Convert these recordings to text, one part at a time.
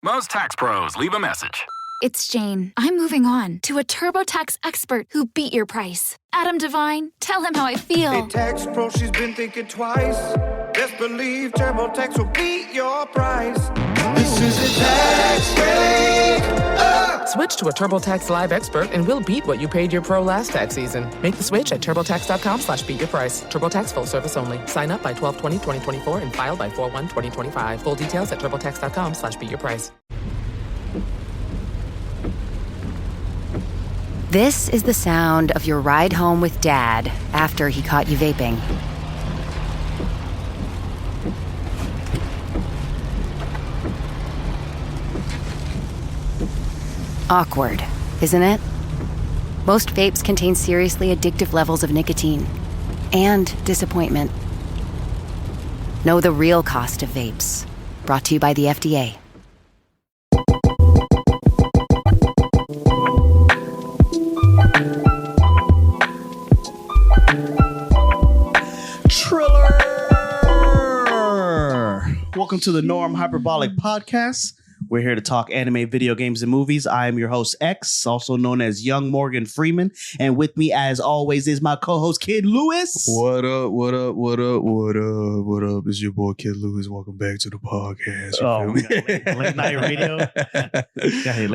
Most tax pros leave a message. It's Jane. I'm moving on to a TurboTax expert who beat your price. Adam Devine, tell him how I feel. Hey, tax pro, she's been thinking twice. Best believe TurboTax will beat your price. This is a tax break. Switch to a TurboTax Live expert and we'll beat what you paid your pro last tax season. Make the switch at TurboTax.com/beatyourprice. TurboTax full service only. Sign up by 12/20/2024 and file by 4/1/2025. Full details at TurboTax.com/beatyourprice. This is the sound of your ride home with Dad after he caught you vaping. Awkward, isn't it? Most vapes contain seriously addictive levels of nicotine and disappointment. Know the real cost of vapes. Brought to you by the FDA. Triller! Welcome to the Norm Hyperbolic Podcast. We're here to talk anime, video games, and movies. I am your host, X, also known as Young Morgan Freeman. And with me, as always, is my co-host, Kid Lewis. What up, what up, what up, what up, what up? It's your boy, Kid Lewis. Welcome back to the podcast. Late night radio.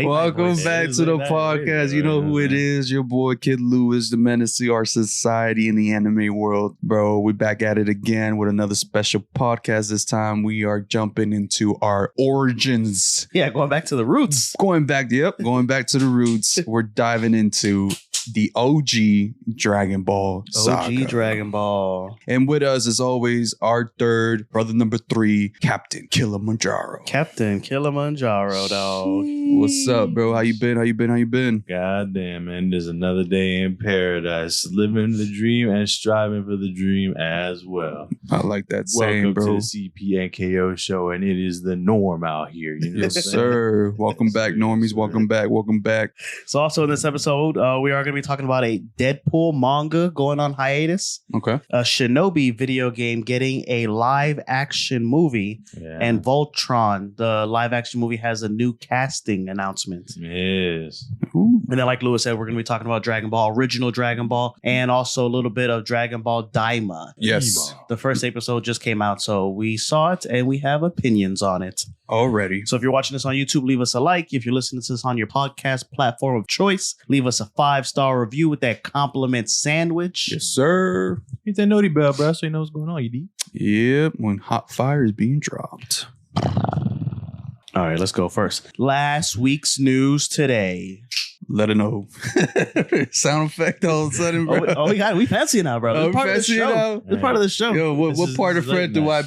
Welcome back to the podcast. You know who it is. Your boy, Kid Lewis, the menace to our society in the anime world. Bro, we're back at it again with another special podcast. This time, we are jumping into our origins. Yeah, going back to the roots. Going back to the roots. We're diving into the OG Dragon Ball saga. OG Dragon Ball. And with us, as always, our third, brother number 3, Captain Kilimanjaro. Captain Kilimanjaro, dog. What's up, bro? How you been? God damn, man. There's another day in paradise. Living the dream and striving for the dream as well. I like that saying, bro. Welcome to the CPNKO show, and it is the norm out here. You know Yes, sir. Welcome back, normies. Welcome back. So also in this episode, we are going to be talking about a Deadpool manga going on hiatus. Okay. A Shinobi video game getting a live action movie. Yeah. And Voltron, the live action movie, has a new casting announcement. Yes. Ooh. And then, like Lewis said, we're going to be talking about Dragon Ball, original Dragon Ball, and also a little bit of Dragon Ball Daima. Yes. The first episode just came out, so we saw it and we have opinions on it. Already. So if you're watching this on YouTube, leave us a like. If you're listening to this on your podcast platform of choice, leave us a 5-star review with that compliment sandwich. Yes, sir. Hit that noti bell, bro, so you know what's going on, you D. Yep. When hot fire is being dropped. All right, let's go first. Last week's news today. Let it know. Sound effect all of a sudden, bro. We fancy it now, bro. This is part of the fancy show. now? This is part of the show. Yo, what part of Fred do I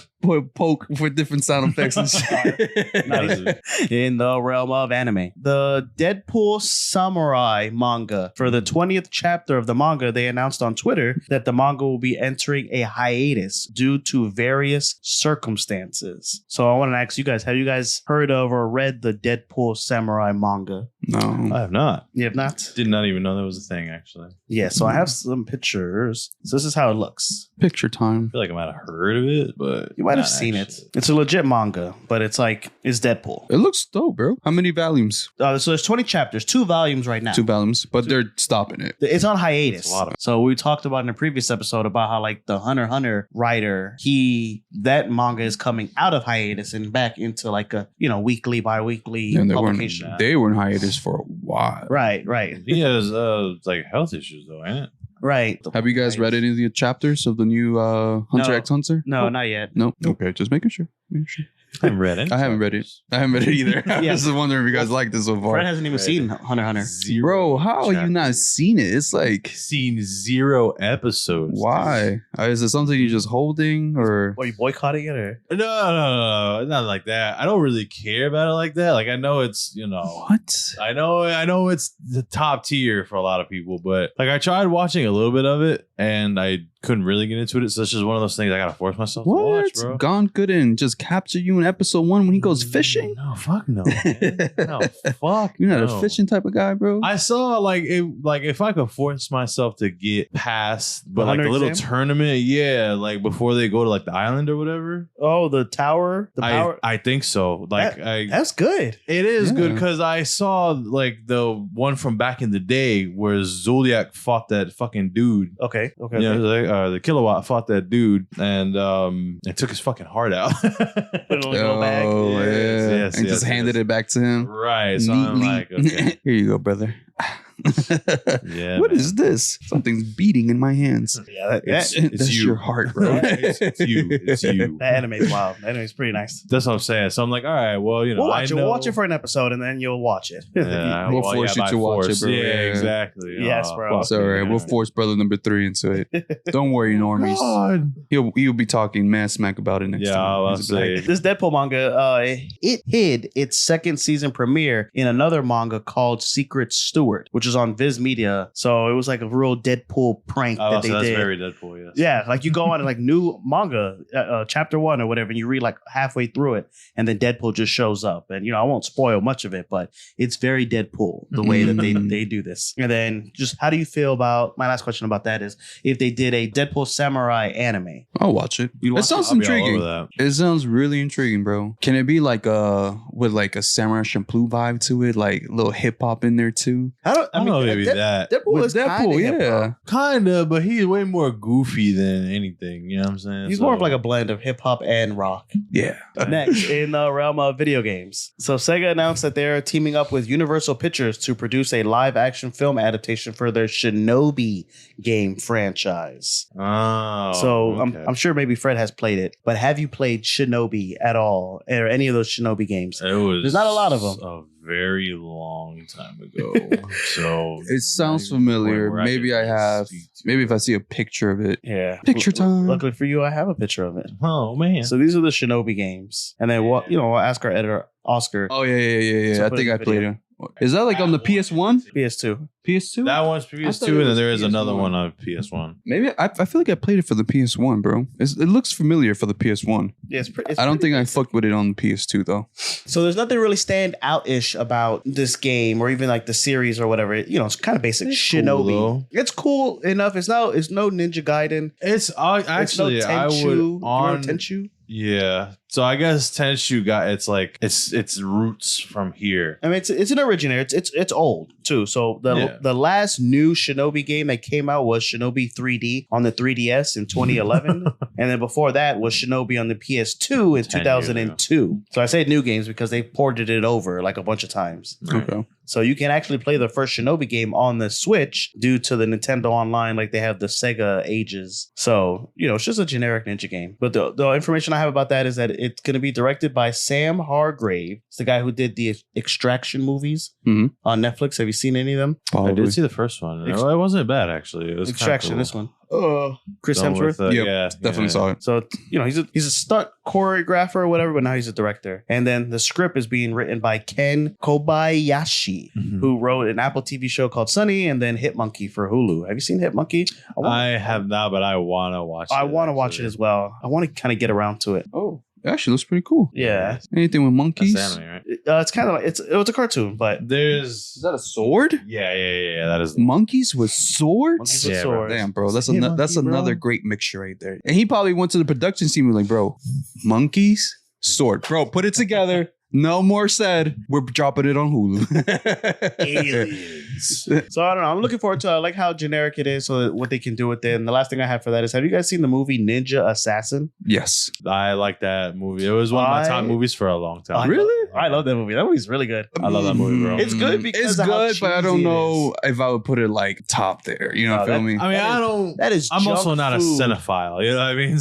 poke for different sound effects and shit? In the realm of anime, the Deadpool Samurai manga, for the 20th chapter of the manga, they announced on Twitter that the manga will be entering a hiatus due to various circumstances. So I want to ask you guys, have you guys heard of or read the Deadpool Samurai manga? No. I have not. You have not? Did not even know that was a thing, actually. Yeah, so I have some pictures. So this is how it looks. Picture time. I feel like I might have heard of it, but You might have not seen actually. it. It's a legit manga, but it's Deadpool. It looks dope, bro. How many volumes? So there's 20 chapters, 2 volumes right now. 2 volumes, but they're stopping it. It's on hiatus. It's a lot of- So we talked about in a previous episode about how like the Hunter x Hunter writer, that manga is coming out of hiatus and back into like a, weekly, bi-weekly And publication. they were in hiatus for a while. Right. He has like health issues, though, ain't it? Right. Have you guys read any of the chapters of the new Hunter x Hunter? No, not yet. No. Okay, just making sure. I haven't read it. I haven't read it. I haven't read it either. I was just wondering if you guys liked this so far. Fred hasn't even seen Hunter x Hunter. Bro, how have you not seen it? It's like Seen 0 episodes. why? Is it something you're just holding or? Are you boycotting it or? No, not like that. I don't really care about it like that. Like I know it's What? I know it's the top tier for a lot of people, but like I tried watching a little bit of it and I couldn't really get into it. So it's just one of those things I gotta force myself to watch, bro. Gon couldn't just capture you in episode 1 when he goes fishing? No, fuck no. Man. No, fuck. You're not a fishing type of guy, bro. I saw like if I could force myself to get past, but like the little tournament, like before they go to like the island or whatever. Oh, the tower, I think so. Like that's good. It is good because I saw like the one from back in the day where Zodiac fought that fucking dude. Okay. The Kilowatt fought that dude and it took his fucking heart out. Put it in a little bag. Yes, and just handed it back to him. Right. So I'm like, okay. Here you go, brother. Yeah. What is this? Something's beating in my hands. Yeah, that's you. your heart, bro. It's you. It's you. That anime's wild. That anime's pretty nice. That's what I'm saying. So I'm like, all right, well, you know, we'll watch it for an episode and then you'll watch it. Yeah, we'll force you to watch it, bro. Yeah, exactly. Yes, bro. It's all right. We'll force brother number 3 into it. Don't worry, normies. God. He'll be talking mad smack about it next time. I'll say. This Deadpool manga, it hid its second season premiere in another manga called Secret Steward, which is on Viz Media. So it was like a real Deadpool prank that they that's did. Very Deadpool, yes. Yeah, like you go on like new manga, chapter 1 or whatever, and you read like halfway through it, and then Deadpool just shows up. And I won't spoil much of it, but it's very Deadpool the way that they do this. And then just how do you feel about my last question about that is if they did a Deadpool samurai anime? I'll watch it. It sounds intriguing. It sounds really intriguing, bro. Can it be like with like a Samurai Champloo vibe to it, like a little hip hop in there too? I don't know, maybe that. Deadpool is Deadpool, kinda, but he's way more goofy than anything. You know what I'm saying? He's more of like a blend of hip hop and rock. Yeah. Next, in the realm of video games, so Sega announced that they're teaming up with Universal Pictures to produce a live action film adaptation for their Shinobi game franchise. Oh, so okay. I'm sure maybe Fred has played it, but have you played Shinobi at all, or any of those Shinobi games? There's not a lot of them. Very long time ago. So it sounds familiar. Maybe I have. Maybe if I see a picture of it. Yeah. Picture time. Luckily for you, I have a picture of it. Oh man. So these are the Shinobi games. And then we'll ask our editor Oscar. Oh yeah. I think I played it. Is that like on the PS1? PS2. PS2? That one's PS2, and then there is another one on PS1. Maybe I feel like I played it for the PS1, bro. It looks familiar for the PS1. Yeah, it's I don't think I fucked with it on the PS2 though. So there's nothing really stand out-ish about this game or even like the series or whatever. It's kind of basic Shinobi. Cool, it's cool enough. It's no Ninja Gaiden. It's actually it's no Tenshu. I would Tenshu. Yeah. So I guess Tenshu got its roots from here. I mean, it's an originator. It's old too. So the last new Shinobi game that came out was Shinobi 3D on the 3DS in 2011, and then before that was Shinobi on the PS2 in 2002. So I say new games because they ported it over like a bunch of times. Okay. So you can actually play the first Shinobi game on the Switch due to the Nintendo Online, like they have the Sega Ages. So, it's just a generic ninja game. But the information I have about that is that it's going to be directed by Sam Hargrave. It's the guy who did the Extraction movies on Netflix. Have you seen any of them? I did see the first one. It wasn't bad, actually. It was Extraction, cool. this one. Chris Done Hemsworth. Definitely saw it. So he's a stunt choreographer or whatever, but now he's a director. And then the script is being written by Ken Kobayashi, who wrote an Apple TV show called Sunny and then Hit Monkey for Hulu. Have you seen Hit Monkey? I have not, but I want to watch it. I want to watch it as well. I want to kind of get around to it. Oh. It actually looks pretty cool. Yeah. Anything with monkeys? That's anime, right? It's kind of like it's a cartoon, but is that a sword? Yeah. That is monkeys with swords. Monkeys with swords. Damn, bro, that's another great mixture right there. And he probably went to the production team and was like, bro, monkeys, sword, bro, put it together. No more said. We're dropping it on Hulu. Aliens. So I don't know. I'm looking forward to like how generic it is, so what they can do with it. And the last thing I have for that is, have you guys seen the movie Ninja Assassin? Yes. I like that movie. It was one of my top movies for a long time. Really? I love that movie. That movie's really good. I love that movie, bro. It's good because it's good, but I don't know if I would put it like top there. You know, feel me? I mean, I'm also not a cinephile. You know what I mean?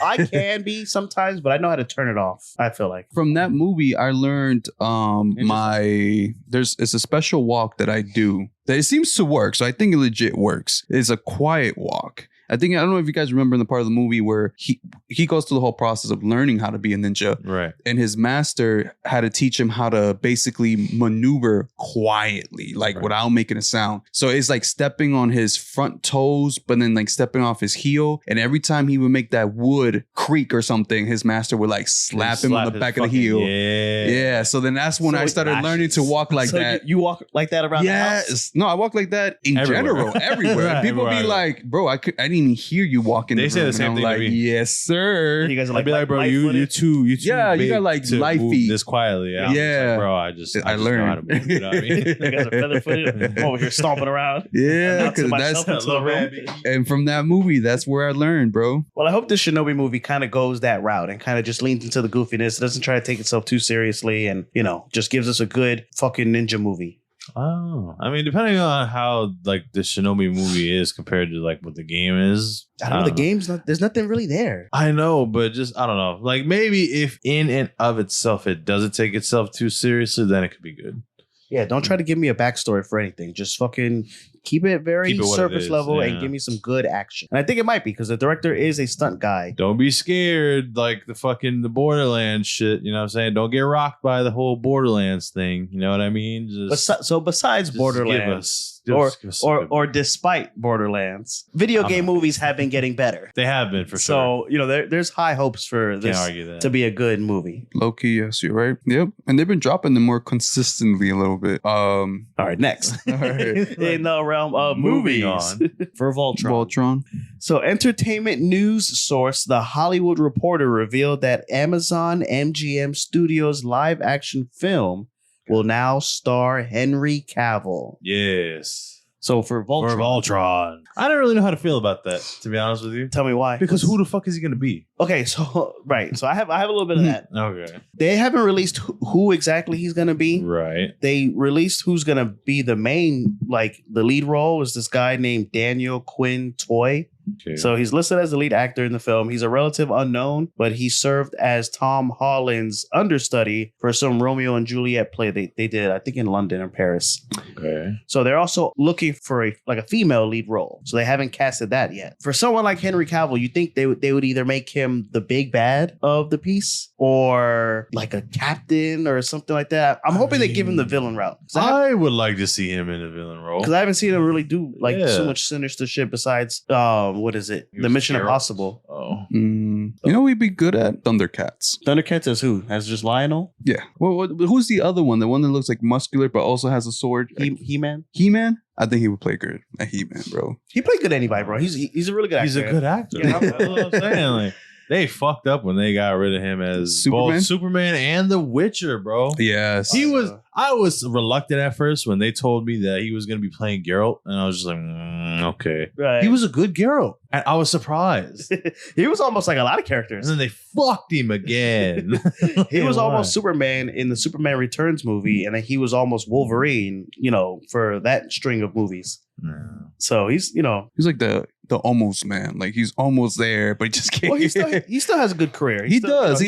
I can be sometimes, but I know how to turn it off. I feel like from that movie, I learned it's a special walk that I do that it seems to work. So I think it legit works. It's a quiet walk. I don't know if you guys remember in the part of the movie where he goes through the whole process of learning how to be a ninja. Right. And his master had to teach him how to basically maneuver quietly, like without making a sound. So it's like stepping on his front toes, but then like stepping off his heel. And every time he would make that wood creak or something, his master would like slap him on the back of the heel. Yeah. So then that's when I started learning to walk like that. You walk like that around the house? Yes. No, I walk like that in general, everywhere. And people be like, bro, I didn't even hear you walk in the room. They say the same thing like, to me. yes, sir. You guys are I'd be like, bro, you too Yeah, you big got like to light move feet. this quietly. Yeah. Like, bro, I just learned. know how to move, you know what I mean? You guys are feather-footed over here stomping around. Yeah, because that's and from that movie, that's where I learned, bro. Well, I hope this Shinobi movie kind of goes that route and kind of just leans into the goofiness. It doesn't try to take itself too seriously and, you know, just gives us a good fucking ninja movie. Oh, I mean, depending on how like the Shinobi movie is compared to like what the game is. I don't know. The game's there's nothing really there. I know, but just, I don't know. Like maybe if in and of itself, it doesn't take itself too seriously, then it could be good. Yeah, don't try to give me a backstory for anything. Just fucking keep it very surface level and give me some good action. And I think it might be because the director is a stunt guy. Don't be scared like the Borderlands shit. You know what I'm saying? Don't get rocked by the whole Borderlands thing. You know what I mean? So besides Borderlands or despite Borderlands, video game movies have been getting better. They have been for sure. So, you know, there's high hopes for this to be a good movie. Low key, yes, you're right. Yep. And they've been dropping them more consistently a little bit. All right, next. All right. In the realm of movies for Voltron. So, entertainment news source The Hollywood Reporter revealed that Amazon MGM Studios live action film will now star Henry Cavill. Yes. So for Voltron. I don't really know how to feel about that, to be honest with you. Tell me why. Because who the fuck is he going to be? Okay, so right. So I have a little bit of that. Okay. They haven't released who exactly he's going to be. Right. They released who's going to be the main, like the lead role is this guy named Daniel Quinn Toy. Okay. So he's listed as the lead actor in the film. He's a relative unknown, but he served as Tom Holland's understudy for some Romeo and Juliet play they did, I think in London or Paris. Okay. So they're also looking for a female lead role. So they haven't casted that yet. For someone like Henry Cavill, you think they would either make him the big bad of the piece or like a captain or something like that. I'm hoping they give him the villain route. I would like to see him in a villain role. Because I haven't seen him really do so much sinister shit besides what is it? The Mission Impossible. Oh. You know we'd be good at? Thundercats. Thundercats as who? As just Lionel? Yeah. Well, who's the other one? The one that looks like muscular but also has a sword? He-Man? He-Man? I think he would play good at He-Man, bro. He played good anybody, bro. He's a really good actor. He's a good actor. Yeah. That's what I'm saying. Like, they fucked up when they got rid of him as Superman? both Superman and The Witcher, bro. Yes. I was reluctant at first when they told me that he was going to be playing Geralt, and I was just like, okay. Right. He was a good Geralt, and I was surprised. He was almost like a lot of characters. And then they fucked him again. He was almost Superman in the Superman Returns movie, and then he was almost Wolverine, for that string of movies. No. So he's like the almost man. Like he's almost there, but he just can't. Well, he still has a good career. He does.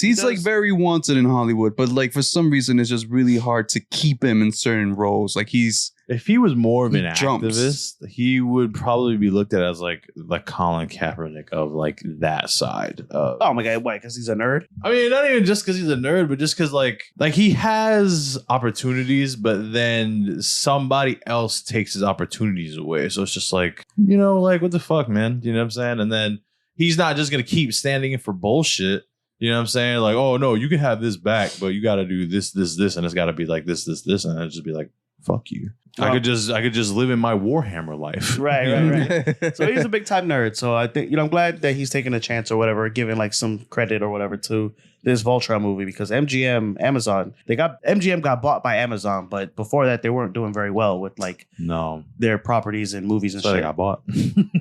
He's like very wanted in Hollywood, but like for some reason it's just really hard to keep him in certain roles. Like if he was more of an activist, he would probably be looked at as like Colin Kaepernick of like that side of. Oh my god, why? Because he's a nerd? I mean, not even just because he's a nerd, but just because like he has opportunities, but then somebody else takes his opportunities away. So it's just like, what the fuck, man? You know what I'm saying? And then he's not just gonna keep standing in for bullshit. You know what I'm saying? Like, oh no, you can have this back, but you got to do this, and it's got to be like this, and I'd just be like, fuck you. Well, I could just live in my Warhammer life. Right. So he's a big time nerd. So I think, I'm glad that he's taking a chance or whatever, giving like some credit or whatever to this Voltron movie, because MGM got bought by Amazon, but before that they weren't doing very well with their properties and movies and shit. They got bought.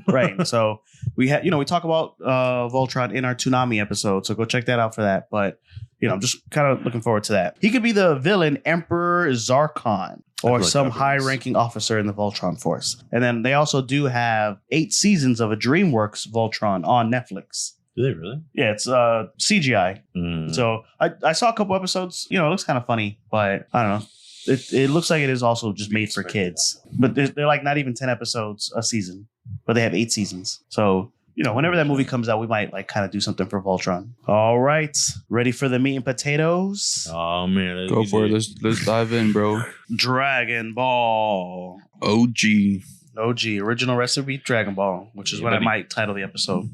Right. So we had, we talk about Voltron in our Toonami episode. So go check that out for that. But I'm just kind of looking forward to that. He could be the villain, Emperor Zarkon, or some high-ranking officer in the Voltron Force. And then they also do have 8 seasons of a DreamWorks Voltron on Netflix. Do they really? Yeah, it's CGI. So I saw a couple episodes. It looks kind of funny, but I don't know. It looks like it is also just made for kids. But they're like not even 10 episodes a season, but they have 8 seasons. So, whenever that movie comes out, we might like kind of do something for Voltron. All right. Ready for the meat and potatoes? Oh, man. Go for it. Let's dive in, bro. Dragon Ball. OG, original recipe Dragon Ball, which is what I might title the episode.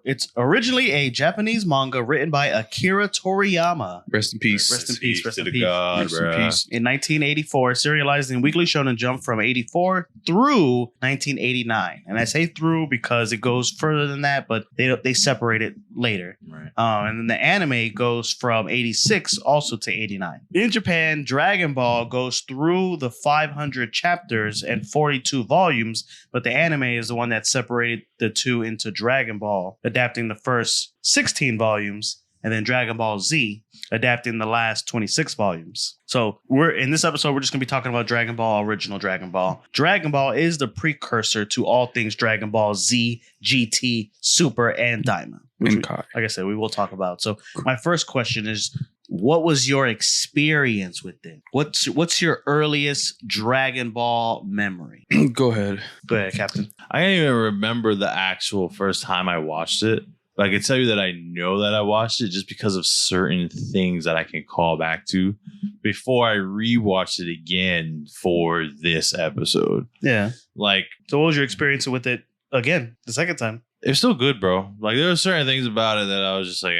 It's originally a Japanese manga written by Akira Toriyama. Rest in peace. Rest in peace. To the God, Rest in peace. In 1984, serialized in Weekly Shonen Jump from 84 through 1989. And I say through because it goes further than that, but they separate it later. Right. And then the anime goes from 86 also to 89. In Japan, Dragon Ball goes through the 500 chapters and 42 volumes, but the anime is the one that separated the two into Dragon Ball, adapting the first 16 volumes, and then Dragon Ball Z, adapting the last 26 volumes. So in this episode, we're just going to be talking about Dragon Ball, original Dragon Ball. Dragon Ball is the precursor to all things Dragon Ball Z, GT, Super, and Daima. Like I said, we will talk about. So my first question is, what was your experience with it? What's your earliest Dragon Ball memory? Go ahead, Captain. I can't even remember the actual first time I watched it. But I can tell you that I know that I watched it just because of certain things that I can call back to before I rewatched it again for this episode. Yeah. Like, so what was your experience with it again the second time? It was still good, bro. Like, there were certain things about it that I was just like,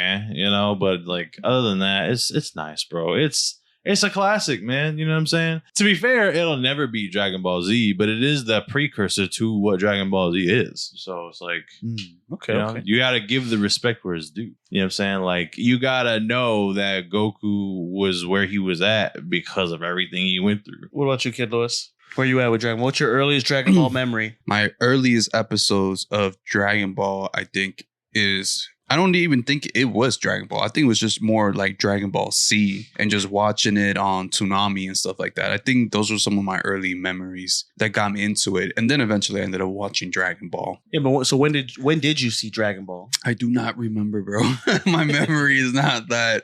but like, other than that, it's nice, bro. It's a classic, man. You know what I'm saying? To be fair, it'll never be Dragon Ball Z, but it is the precursor to what Dragon Ball Z is. So it's like, okay. You got to give the respect where it's due. You know what I'm saying? Like, you got to know that Goku was where he was at because of everything he went through. What about you, Kid Lewis? Where you at with Dragon Ball? What's your earliest Dragon Ball memory? My earliest episodes of Dragon Ball, I think, I don't even think it was Dragon Ball. I think it was just more like Dragon Ball C and just watching it on Toonami and stuff like that. I think those were some of my early memories that got me into it. And then eventually I ended up watching Dragon Ball. Yeah, but so when did you see Dragon Ball? I do not remember, bro. My memory is not that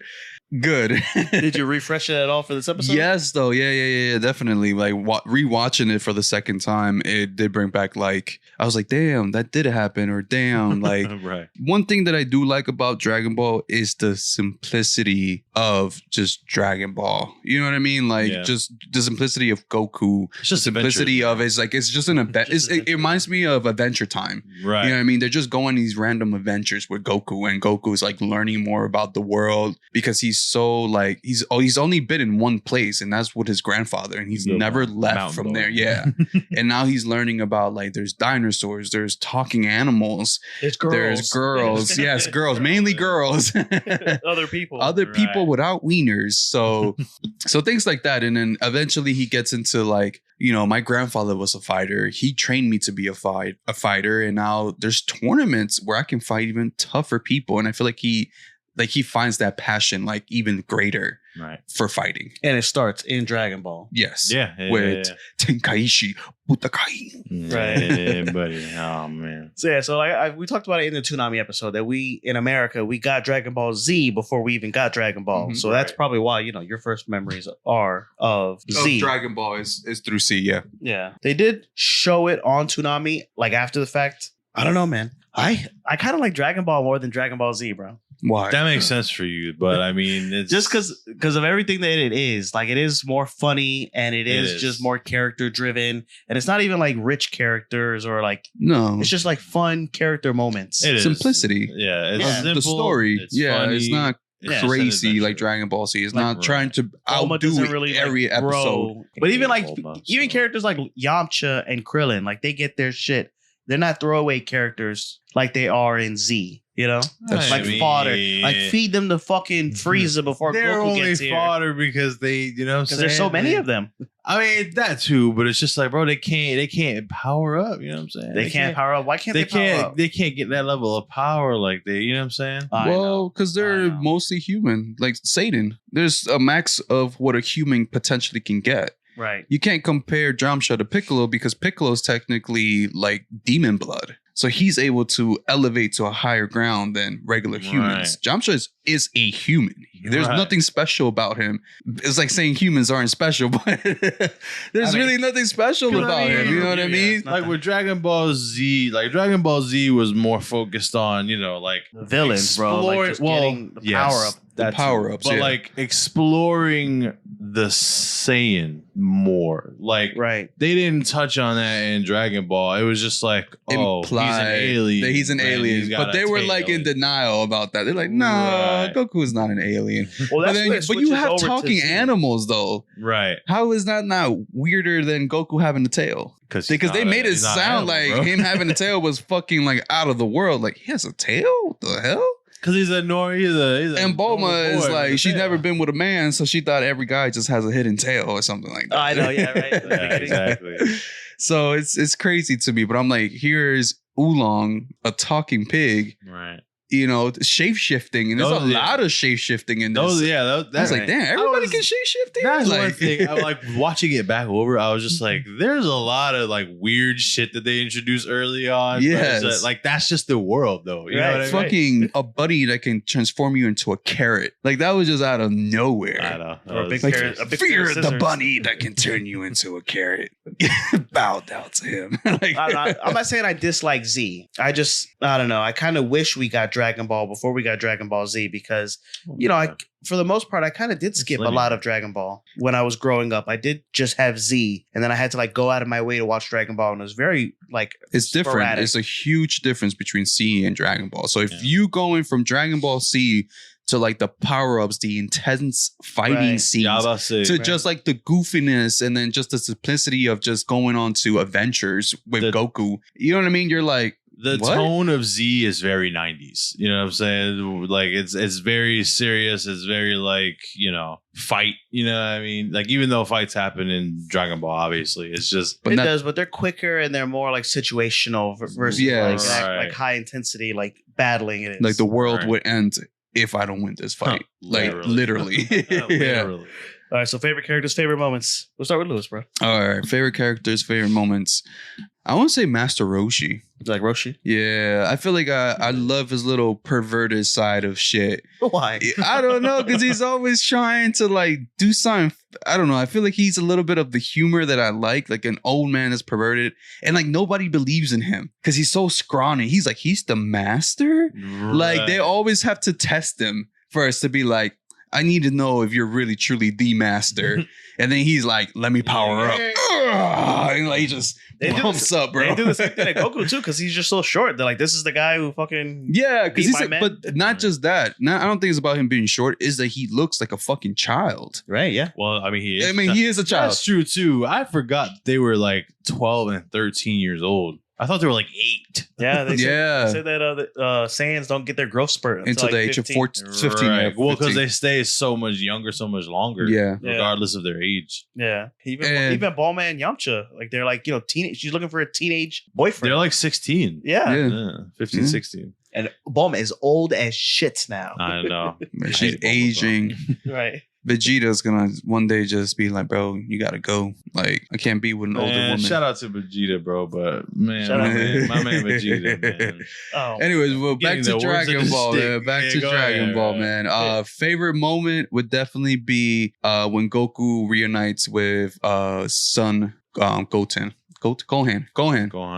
good. Did you refresh it at all for this episode? Yes, though. Yeah, definitely. Like rewatching it for the second time, it did bring back, like, I was like, damn, that did happen, or damn, like, right. One thing that I do like about Dragon Ball is the simplicity of just Dragon Ball. You know what I mean? Like, just the simplicity of Goku. It's just the simplicity of it's like, it's just an event. It reminds me of Adventure Time. Right. You know what I mean? They're just going these random adventures with Goku, and Goku is like learning more about the world because he's so like he's only been in one place, and that's with his grandfather, and he's never left from there. Yeah. And now he's learning about, like, there's dinosaurs, there's talking animals, there's girls. Yes, girls, mainly girls. Other people without wieners. So things like that. And then eventually he gets into, like, my grandfather was a fighter. He trained me to be a fighter, and now there's tournaments where I can fight even tougher people, and I feel like he finds that passion, like, even greater, right, for fighting. And it starts in Dragon Ball. Yes. Yeah. With Tenkaichi Butakai. Right, buddy. Oh, man. So we talked about it in the Toonami episode that we, in America, we got Dragon Ball Z before we even got Dragon Ball. Mm-hmm. So that's probably why, your first memories are of Z. Dragon Ball is through C, yeah. Yeah. They did show it on Toonami, like, after the fact. I don't know, man. I kind of like Dragon Ball more than Dragon Ball Z, bro. Why? That makes sense for you, but I mean, it's just because of everything that it is. Like, it is more funny, and it is just more character driven, and it's not even like rich characters or like it's just like fun character moments. It is simplicity. Yeah, it's simple, the story. It's funny. It's not crazy like Dragon Ball Z. It's not trying to outdo really, every episode. But even characters like Yamcha and Krillin, like, they get their shit. They're not throwaway characters like they are in Z. That's like fodder. Like, feed them the fucking Frieza before Goku gets here. They're only fodder because they, because there's so many of them. I mean, that too, but it's just like, bro, they can't power up. You know what I'm saying? They can't power up. Why can't they power up? They can't get that level of power like they. You know what I'm saying? Well, because they're mostly human, like Satan. There's a max of what a human potentially can get. Right. You can't compare Yamcha to Piccolo because Piccolo's technically like demon blood. So he's able to elevate to a higher ground than regular humans. Yamcha is a human. There's nothing special about him. It's like saying humans aren't special, but there's really nothing special about him. You know what I mean? Like with Dragon Ball Z, like Dragon Ball Z was more focused on, like villains, bro. Like just getting the power up. The power ups, but like exploring the Saiyan more. Like they didn't touch on that in Dragon Ball. It was just like, oh, he's an alien. That he's an alien. But they were like in denial about that. They're like, nah, Goku is not an alien. Well, but you have talking animals though. Right. How is that not weirder than Goku having a tail? Because they made it sound like him having a tail was fucking like out of the world. Like, he has a tail? What the hell? Because he's a and Bulma is like, she's never been with a man, so she thought every guy just has a hidden tail or something like that. I know, yeah, right. Yeah, exactly. So it's crazy to me, but I'm like, here's Oolong, a talking pig, right? Shape shifting, and there's a lot of shape shifting in this. I was like, damn, everybody can shape shift. That's one thing. I like watching it back over. I was just like, there's a lot of like weird shit that they introduced early on. Yes, like that's just the world, though. You know what I mean? Fucking a buddy that can transform you into a carrot. Like that was just out of nowhere. I know. Or a big carrot. Fear the bunny that can turn you into a carrot. Bow down to him. I'm not saying I dislike Z. I don't know. I kind of wish we got Dragon Ball before we got Dragon Ball Z because, for the most part, I kind of did skip a lot of Dragon Ball when I was growing up. I did just have Z, and then I had to like go out of my way to watch Dragon Ball, and it was very like it's different. sporadic. It's a huge difference between C and Dragon Ball. So if you going from Dragon Ball C to like the power-ups, the intense fighting scenes, to just like the goofiness and then just the simplicity of just going on to adventures with Goku. You know what I mean? You're like, the tone of Z is very 90s. You know what I'm saying? Like it's very serious. It's very like, fight. You know what I mean? Like even though fights happen in Dragon Ball, obviously, it's just but they're quicker and they're more like situational versus like high intensity, like battling it. Like the world would end if I don't win this fight. Like literally. Literally. All right, so favorite characters, favorite moments. We'll start with Lewis, bro. All right, favorite characters, favorite moments. I want to say Master Roshi. Like Roshi? Yeah, I feel like I love his little perverted side of shit. Why? I don't know, because he's always trying to like do something. I don't know. I feel like he's a little bit of the humor that I like an old man that's perverted, and like nobody believes in him because he's so scrawny. He's like, he's the master. Right. Like they always have to test him first to be like, I need to know if you're really truly the master. And then he's like, let me power up. And like he just pumps up, bro. They do the same thing at Goku too, because he's just so short. They're like, this is the guy who fucking because he's like, but not just that. I don't think it's about him being short. Is that he looks like a fucking child, right? Yeah. Well, I mean, he is a child. That's true too. I forgot they were like 12 and 13 years old. I thought they were like 8. Yeah, they said that Saiyans don't get their growth spurt until like the age 15. of 15. Right. Well, because they stay so much younger, so much longer. Regardless of their age. Yeah. Even Bulma and Yamcha, like they're like, teenage. She's looking for a teenage boyfriend. They're like 16. Yeah. 15, 16. And Bulma is old as shit now. I know. She's aging. Right. Vegeta's gonna one day just be like, bro, you gotta go. Like, I can't be with an older woman. Shout out to Vegeta, bro, but my man Vegeta, man. Oh. Anyways, well, back to Dragon Ball, man. Back to Dragon Ball, man. Favorite moment would definitely be when Goku reunites with son Goten. Gohan,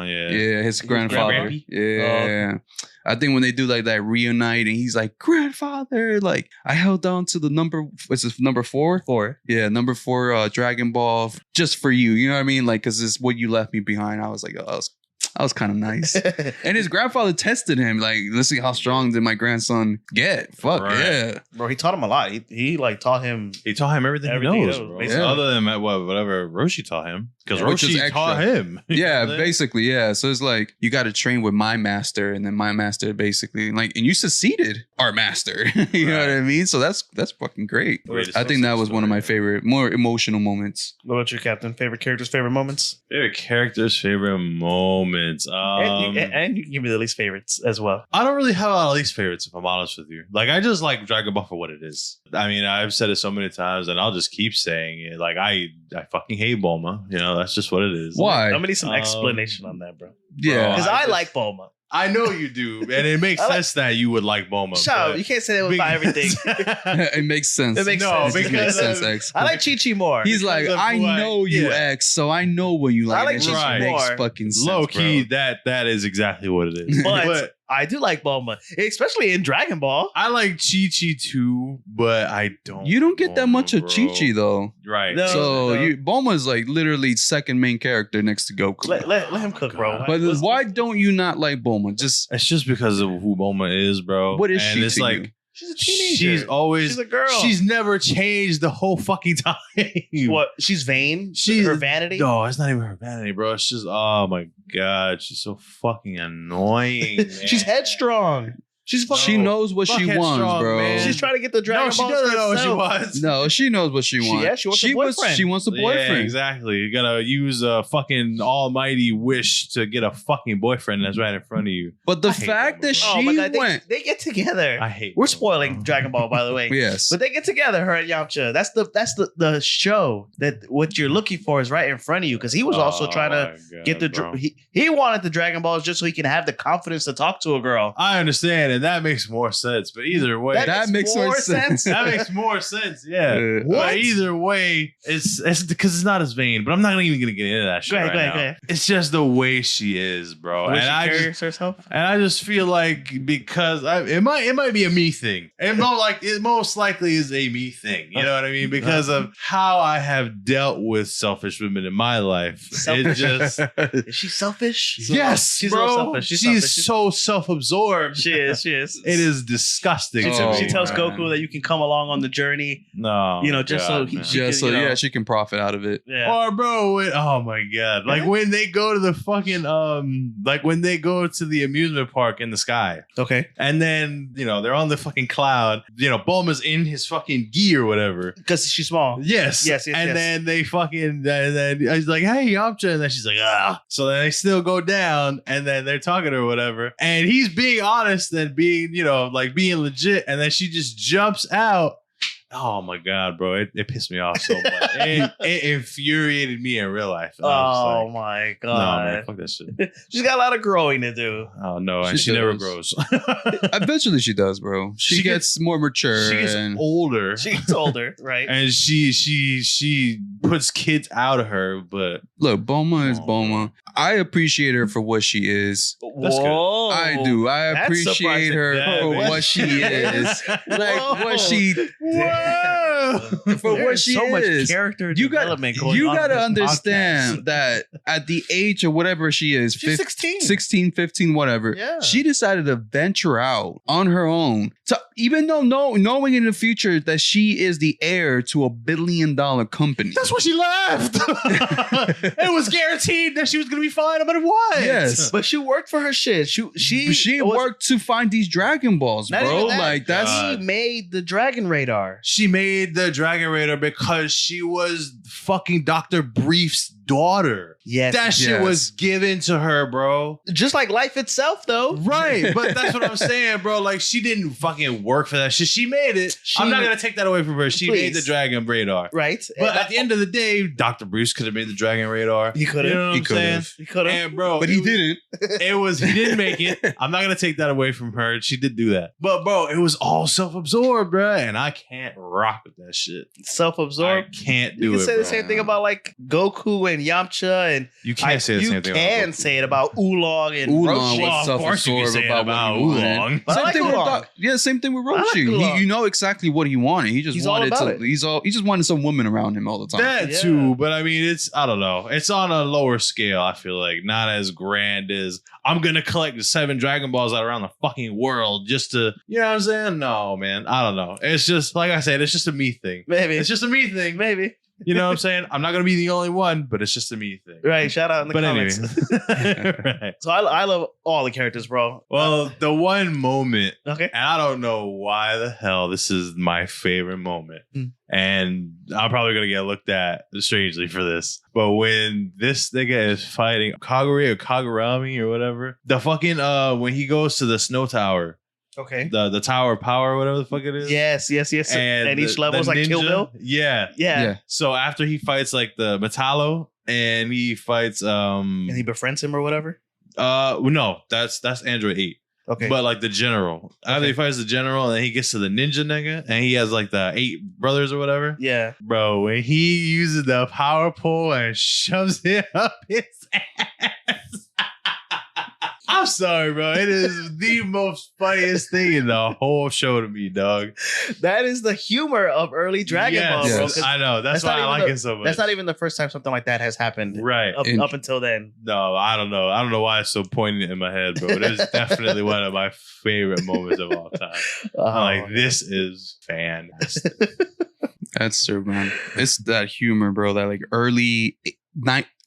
yeah, his grandfather. Yeah. I think when they do like that reunite and he's like, grandfather, like I held on to the number, what's this, number 4? 4. Yeah, number 4 Dragon Ball just for you. You know what I mean? Like, because it's what you left me behind. I was like, oh, that was kind of nice. And his grandfather tested him. Like, let's see how strong did my grandson get. Fuck, yeah. Bro, he taught him a lot. He like taught him. He taught him everything he knows, bro. Yeah. Other than whatever Roshi taught him. Because Roshi taught him. Yeah, basically, yeah. So it's like, you got to train with my master. And then my master basically, like, and you succeeded our master. You know what I mean? So that's fucking great. I think that was one of my favorite, more emotional moments. What about you, Captain? Favorite characters, favorite moments? Favorite characters, favorite moments. moments. And you can give me the least favorites as well. I don't really have a lot of least favorites, if I'm honest with you. Like, I just like Dragon Ball for what it is. I mean, I've said it so many times, and I'll just keep saying it. Like, I fucking hate Bulma. You know, that's just what it is. Why? I'm gonna need some explanation on that, bro. Yeah. Because I like Bulma. I know you do, and it makes sense that you would like Bulma. Shut up. You can't say that about everything. It makes sense. It makes sense. It makes sense, X. I like Chi-Chi more. He's like, I know you, X, so I know what you like. I like Chi-Chi more. makes fucking sense, Low key, bro. that is exactly what it is. But I do like Bulma, especially in Dragon Ball. I like Chi-Chi too, but I don't. You don't get that much of bro. Chi-Chi though. Right. No. So Bulma's like literally second main character next to Goku. Let him cook, bro. But why don't you not like Bulma? Just It's just because of who Bulma is, bro. What is and she it's to like you? She's a teenager. She's a girl. She's never changed the whole fucking time. What? She's vain. She's her vanity. No, it's not even her vanity, bro. It's just, oh my god, she's so fucking annoying. Man. She's headstrong. She's fucking. She knows what she wants, headstrong, bro. man. She's trying to get the Dragon No, she Balls doesn't know what she herself. wants. No, she knows what she wants. She wants a boyfriend. She wants a boyfriend. Yeah, exactly. You gotta use a fucking almighty wish to get a fucking boyfriend that's right in front of you. But the I hate fact Bulma, that bro. she my God, went, they get together. I hate. We're Bulma, spoiling bro. Dragon Ball, by the way. yes, But they get together, her and Yamcha. That's the show that what you're looking for is right in front of you. Because he was also trying to get the bro. he wanted the Dragon Balls just so he can have the confidence to talk to a girl. I understand, and that makes more sense. But either way, That makes more sense. that makes more sense. Yeah. What? But either way, it's because it's not as vain. But I'm not even gonna get into that shit. Go ahead, right go ahead, now. go ahead. It's just the way she is, bro. The way and she I carries just herself. and I just feel like because it might be a me thing. It most likely is a me thing. You know what I mean? Because of how I have dealt with selfish women in my life. It just Is she selfish? yes, she's bro. a little selfish. She's selfish. so self-absorbed. She is. She is. It is disgusting. She, to she me, tells man. Goku that you can come along on the journey. No, You know, just so he- man. she- just so you know. yeah, she can profit out of it. Yeah. Or bro, oh my god! Like when they go to the fucking like when they go to the amusement park in the sky, Okay. and then they're on the fucking cloud. Bulma's in his fucking gi or whatever. Because she's small. Yes, Yes, yes, And yes. then they fucking and then he's like, "Hey, Yamcha," and then she's like, "Ah." So then they still go down, and then they're talking or whatever, and he's being honest and being like being legit, and then she just jumps out. Oh my god, bro! It pissed me off so much. it infuriated me in real life. And I was Oh like, my no, god. man, fuck that shit. She's got a lot of growing to do. Oh no, and She she never does. grows. Eventually, she does, bro. She She gets more mature. She gets and older, She gets older, right? and she puts kids out of her. But look, Bulma is Oh, Bulma. I appreciate her for what she is. That's good. Whoa. I do. I That's appreciate surprising. her Yeah, for man. what she is. Like Whoa. what she whoa, for There what is she so much is. character You got development going you on got to in this understand that at the age of whatever she is, She's 16. 16, 15, whatever, Yeah. she decided to venture out on her own. So even though knowing in the future that she is the heir to $1 billion company. that's why she left. It was guaranteed that she was gonna be fine no matter what. Yes. But she worked for her shit. She was- worked to find these Dragon Balls, Not bro. even that. Like that's God. She made the Dragon Radar. She made the Dragon Raider because she was fucking Dr. Brief's daughter. Yes. That shit Yes. was given to her, bro. Just like life itself, though. Right, but that's what I'm saying, bro. Like, she didn't fucking work for that shit. She made it. I'm not gonna take that away from her. She made the Please. Dragon Radar. Right. But at the end of the day, Dr. Bruce could have made the Dragon Radar. He could have. You know what He I'm could saying? have. He could have. And bro, but he didn't. he didn't make it. I'm not gonna take that away from her. She did do that. But bro, it was all self-absorbed, bro. And I can't rock with that shit. Self-absorbed. I can't do You can it. say the bro. same thing about like Goku and Yamcha, and You can't say the same thing. You can say it about Oolong and Oolong Roshi. was Of course you can self-absorbed say it about about what he wanted. Oolong. But I Same like thing with Oolong. same thing with I like Roshi. Oolong. You know exactly what he wanted. He just He's all wanted about to. it. He just wanted some women around him all the time. That Yeah. too, but I mean, I don't know. It's on a lower scale. I feel like not as grand as I'm gonna collect the 7 Dragon Balls out around the fucking world just to, you know what I'm saying? No, man, I don't know. It's just like I said, it's just a me thing. Maybe. It's just a me thing. Maybe. You know what I'm saying? I'm not gonna be the only one, but it's just a me thing. Right. Shout out in the comments. Anyway. Right. So I love all the characters, bro. Well, the one moment, okay, and I don't know why the hell this is my favorite moment, and I'm probably gonna get looked at strangely for this, but when this nigga is fighting Kagure or Kagurami or whatever, the fucking when he goes to the snow tower. Okay. The Tower of Power, whatever the fuck it is. Yes. And each level is like ninja, Kill Bill. Yeah. So after he fights like the Metallo and he fights and he befriends him or whatever. No, that's Android 8. Okay. But like the general. After he fights the general and then he gets to the ninja nigga and he has like the 8 brothers or whatever. Yeah. Bro, when he uses the power pole and shoves it up his ass. I'm sorry, bro. It is the most funniest thing in the whole show to me, dog. That is the humor of early Dragon Ball, bro. Yes, I know. That's why I like it so much. That's not even the first time something like that has happened. Right. Up until then. No, I don't know. I don't know why it's so poignant in my head, bro. But it's definitely one of my favorite moments of all time. This is fantastic. That's true, man. It's that humor, bro. That like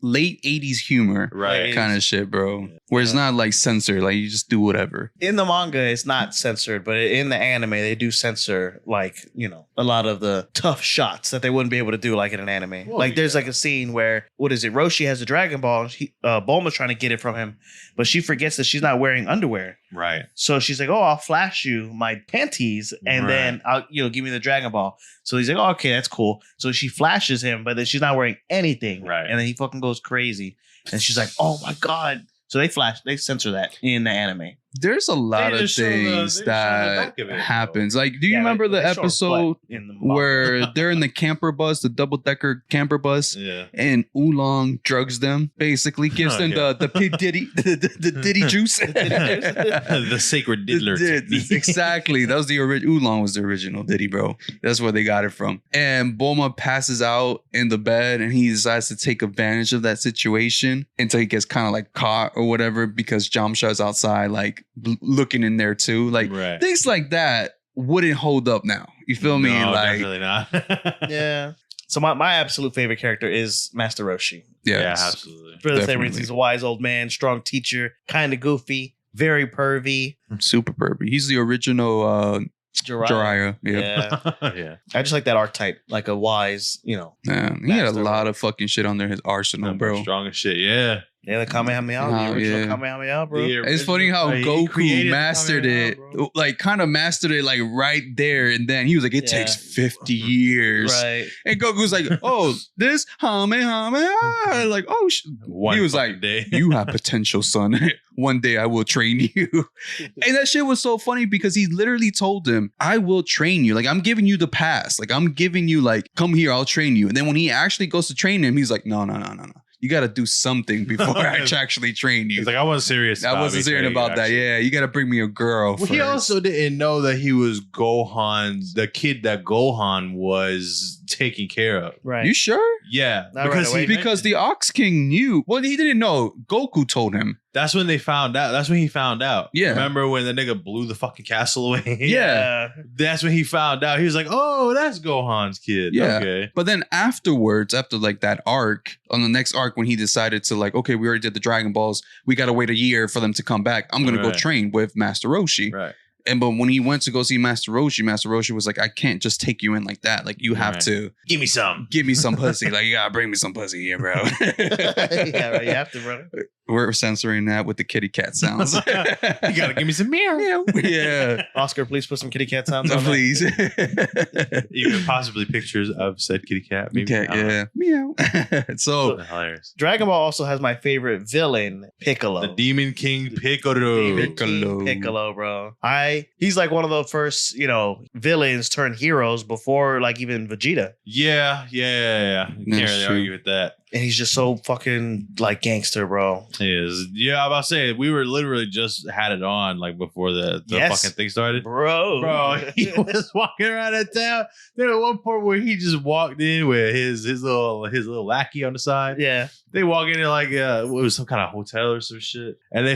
late 80s humor, right? Kind of shit, bro. Where it's not like censored, like you just do whatever. In the manga, it's not censored, but in the anime, they do censor like, you know, a lot of the tough shots that they wouldn't be able to do like in an anime. Well, like there's like a scene where Roshi has a Dragon Ball, and Bulma's trying to get it from him, but she forgets that she's not wearing underwear. Right. So she's like, "Oh, I'll flash you my panties, and then I'll, give me the Dragon Ball." So he's like, "Oh, okay, that's cool." So she flashes him, but then she's not wearing anything. Right. And then he fucking goes crazy, and she's like, "Oh my god!" So they censor that in the anime. There's a lot of things that happens. Like, do you remember the episode where they're in the camper bus, the double-decker camper bus, and Oolong drugs them, basically gives them the P. Diddy, the Diddy juice. The sacred diddler technique. Exactly. That was the original. Oolong was the original Diddy, bro. That's where they got it from. And Bulma passes out in the bed, and he decides to take advantage of that situation until he gets kind of like caught or whatever, because Jamsha's outside, like, looking in there too, like things like that wouldn't hold up now. You feel me? Like, definitely not. Yeah. So my absolute favorite character is Master Roshi. Yeah, absolutely. For the same reason, he's a wise old man, strong teacher, kind of goofy, very pervy, super pervy. He's the original Jiraiya. Yeah. I just like that archetype, like a wise, Man, he had a lot of fucking shit under his arsenal, bro. Strong as shit. Yeah. Yeah, the Kamehameha, the original Kamehameha, bro. It's funny how Goku mastered it, like kind of mastered it like right there and then. He was like, it takes 50 years. Right. And Goku's like, oh, this Kamehameha. Like, oh, he was like, you have potential, son. One day I will train you. And that shit was so funny because he literally told him, I will train you. Like, I'm giving you the pass. Like, I'm giving you like, come here, I'll train you. And then when he actually goes to train him, he's like, no. You got to do something before I actually train you. He's like, I wasn't serious. I wasn't serious about that. Yeah, you got to bring me a girl. Well, he also didn't know that he was the kid that Gohan was taking care of. Right. You sure? Yeah. Because the Ox King knew. Well, he didn't know. Goku told him. That's when they found out. That's when he found out. Yeah. Remember when the nigga blew the fucking castle away? Yeah. That's when he found out. He was like, oh, that's Gohan's kid. Yeah. Okay. But then afterwards, after like that arc, on the next arc, when he decided to like, okay, we already did the Dragon Balls. We got to wait a year for them to come back. I'm going to go train with Master Roshi. Right. But when he went to go see Master Roshi was like, I can't just take you in like that. Like, you have to give me some pussy. Like, you gotta bring me some pussy here, bro. Yeah, right. You have to, bro. We're censoring that with the kitty cat sounds. You gotta give me some meow. Yeah. Oscar, please put some kitty cat sounds on. Please. Even possibly pictures of said kitty cat. Maybe. Okay, yeah. Meow. So hilarious. Dragon Ball also has my favorite villain, Piccolo. The Demon King Piccolo. Piccolo, bro. He's like one of the first, villains turned heroes before like even Vegeta. Yeah. You can't really argue with that. And he's just so fucking like gangster, bro. He is. Yeah, I'm about to say, we were literally just had it on like before the fucking thing started. Bro, he was walking around that town. There was one part where he just walked in with his little lackey on the side. Yeah. They walk in like it was some kind of hotel or some shit. And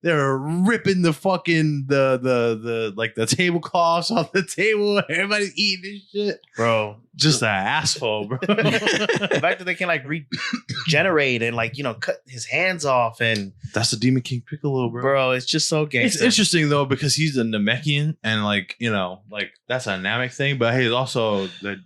they're ripping the fucking the tablecloths off the table. Everybody's eating this shit. Bro, just an asshole, bro. The fact that they can like regenerate and like, you know, cut his hands off, and that's the Demon King Piccolo, bro. It's just so gangster. It's interesting though because he's a Namekian and like, you know, like that's a Namek thing, but he's also the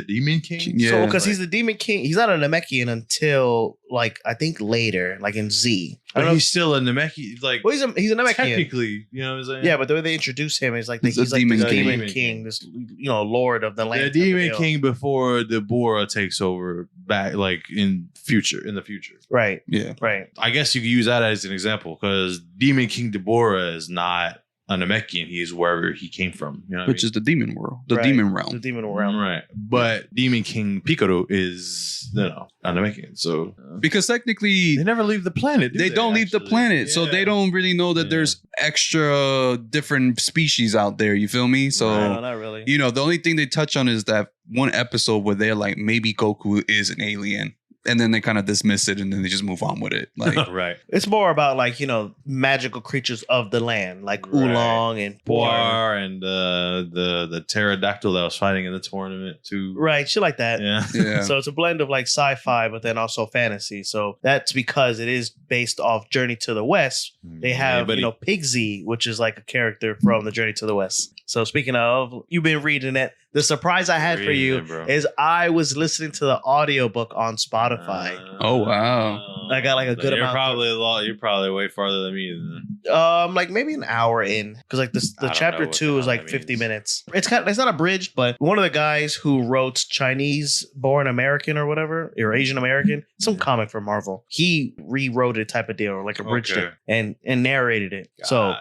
Demon King. Yeah. So because he's the Demon King, he's not a Namekian until like I think later, like in Z. But he's still a Namekian. Like, well, he's a Namekian technically, you know what I'm saying? Yeah, but the way they introduce him is like he's like the Demon King, this, you know, Lord of the land. The Demon King before the Bora takes over back, like in the future. Right. Yeah. Right. I guess you could use that as an example because Demon King Deborah is not a Namekian. He is wherever he came from. You know Which is the demon world, the demon realm. The demon realm. Right. But Demon King Piccolo is, you know, a Namekian. So because technically they never leave the planet. They don't leave the planet. So they don't really know that there's extra different species out there. You feel me? So no, not really. You know, the only thing they touch on is that one episode where they're like, maybe Goku is an alien. And then they kind of dismiss it and then they just move on with it. Like, right. It's more about like, you know, magical creatures of the land, like Oolong and Poir and the pterodactyl that was fighting in the tournament too. Right, shit like that. Yeah. So it's a blend of like sci-fi, but then also fantasy. So that's because it is based off Journey to the West. They have, you know, Pigsy, which is like a character from the Journey to the West. So speaking of, you've been reading it. The surprise I had for you is I was listening to the audiobook on Spotify. Oh wow! I got like a good amount. You're probably way farther than me. Then. Like maybe an hour in, because like the chapter 2 is like 50 minutes. It's not abridged, but one of the guys who wrote Chinese Born American or whatever, or Asian American, some comic for Marvel, he rewrote it type of deal, or like abridged it and narrated it. Gotcha. So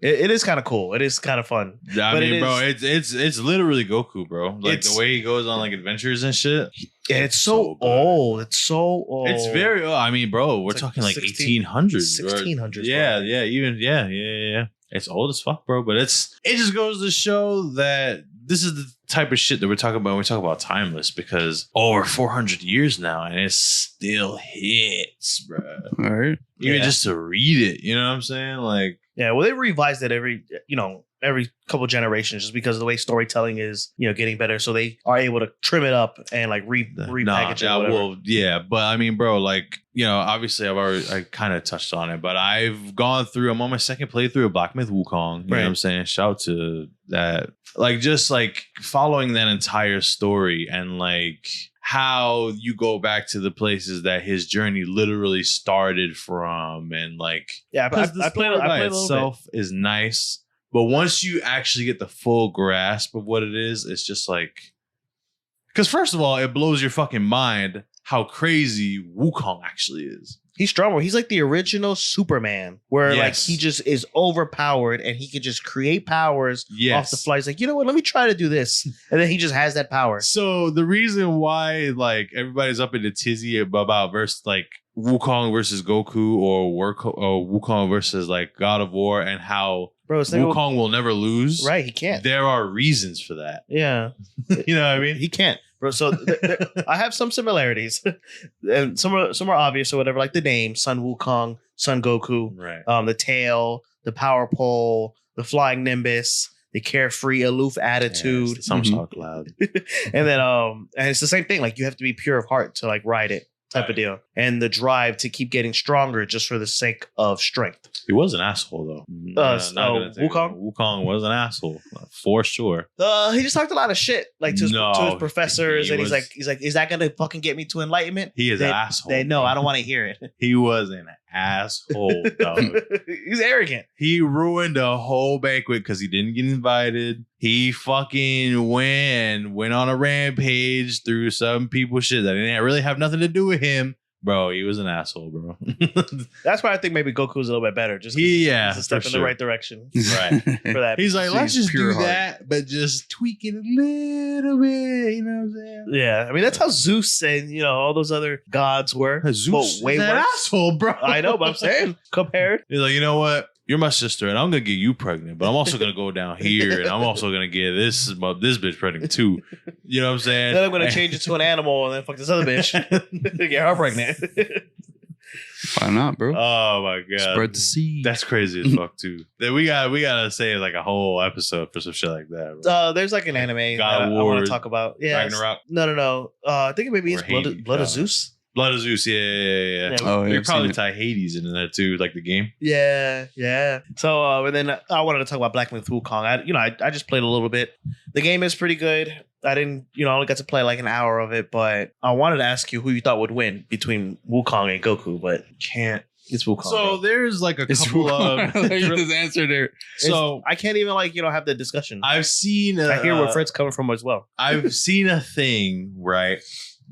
it is kind of cool. It is kind of fun. I mean, bro, it's literally Goku, bro. Like the way he goes on like adventures and shit. Yeah, it's so old. It's so old. It's very old. I mean, bro, we're talking like 1800s. 1600s. Yeah. It's old as fuck, bro. But it just goes to show that this is the type of shit that we're talking about when we talk about timeless, because over 400 years now and it still hits, bro. All right. Even just to read it, you know what I'm saying? Like, yeah, well, they revised it every couple generations just because of the way storytelling is, you know, getting better. So they are able to trim it up and like repackage it. Well, yeah, but I mean, bro, like, you know, obviously I kind of touched on it, but I'm on my second playthrough of Black Myth Wukong. You know what I'm saying? Shout out to that. Like, just like following that entire story and like how you go back to the places that his journey literally started from, and like, yeah, I played itself is nice. But once you actually get the full grasp of what it is, it's just like, because first of all, it blows your fucking mind how crazy Wukong actually is. He's stronger. He's like the original Superman, where like he just is overpowered and he can just create powers off the fly. He's like, you know what? Let me try to do this, and then he just has that power. So the reason why like everybody's up in a tizzy about versus like Wukong versus Goku or Wukong versus like God of War, and how Wukong will never lose. Right, he can't. There are reasons for that. Yeah. You know what I mean? He can't. Bro, so I have some similarities, and some are obvious or whatever, like the name Son Wukong, Son Goku, right? The tail, the power pole, the flying nimbus, the carefree, aloof attitude. Some talk loud, and then and it's the same thing. Like you have to be pure of heart to like ride it, type of deal, and the drive to keep getting stronger just for the sake of strength. He was an asshole though. Wukong was an asshole for sure. He just talked a lot of shit like to his professors, and he's like, is that gonna fucking get me to enlightenment? He is an asshole. No, I don't want to hear it. He was an asshole, dog. He's arrogant. He ruined a whole banquet because he didn't get invited. He fucking went on a rampage through some people's shit that didn't really have nothing to do with him. Bro, he was an asshole, bro. That's why I think maybe Goku's a little bit better. Just he's a step in the right direction. Right. For that. He's like, let's just do that, but just tweak it a little bit. You know what I'm saying? Yeah. I mean, that's how Zeus and, you know, all those other gods were. Zeus is an asshole, bro. I know, but I'm saying, compared. He's like, you know what? You're my sister, and I'm gonna get you pregnant, but I'm also gonna go down here, and I'm also gonna get this bitch pregnant too. You know what I'm saying? Then I'm gonna change it to an animal, and then fuck this other bitch, get her pregnant. Why not, bro? Oh my god. Spread the seed. That's crazy as fuck too. We gotta say like a whole episode for some shit like that. Bro. There's like an anime God that I War, want to talk about. Yeah. Ragnarok. No. I think maybe it's Or Blood, Hades, Blood of Zeus. Blood of Zeus, yeah. Yeah, Oh, yeah, You're I've probably seen tie Hades into that too, like the game. Yeah. So, and then I wanted to talk about Black Myth Wukong. I just played a little bit. The game is pretty good. I didn't, I only got to play like an hour of it, but I wanted to ask you who you thought would win between Wukong and Goku, but can't. It's Wukong. So bro. there's like a It's couple of. you just answered there. So I can't even have the discussion. I've seen. I hear where Fred's coming from as well. I've seen a thing, right,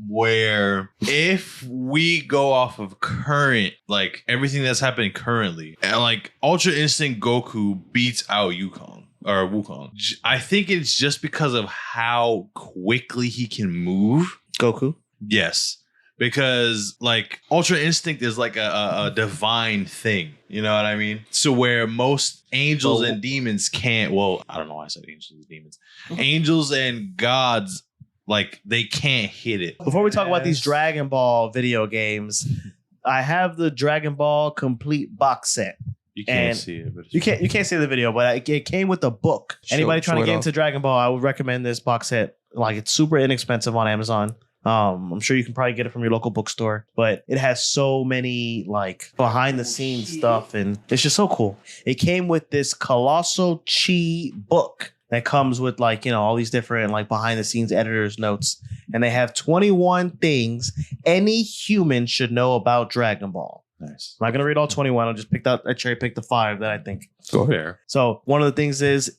where if we go off of current, like everything that's happening currently, and like Ultra Instinct Goku beats out Wukong. I think it's just because of how quickly he can move. Goku? Yes. Because like Ultra Instinct is like a divine thing. You know what I mean? So where most angels and demons can't, well, I don't know why I said angels and demons. Angels and gods, like they can't hit it. Before we talk about these Dragon Ball video games, I have the Dragon Ball complete box set. You can't And see it, but it's You can't see the video, but it came with a book. Anybody trying to get into Dragon Ball, I would recommend this box set. Like it's super inexpensive on Amazon. I'm sure you can probably get it from your local bookstore, but it has so many like behind the scenes stuff, and it's just so cool. It came with this Colossal Chi book that comes with like, all these different like behind the scenes editors notes, and they have 21 things any human should know about Dragon Ball. nice. I'm not gonna read all 21. I cherry picked the 5 that I think. Go there. So one of the things is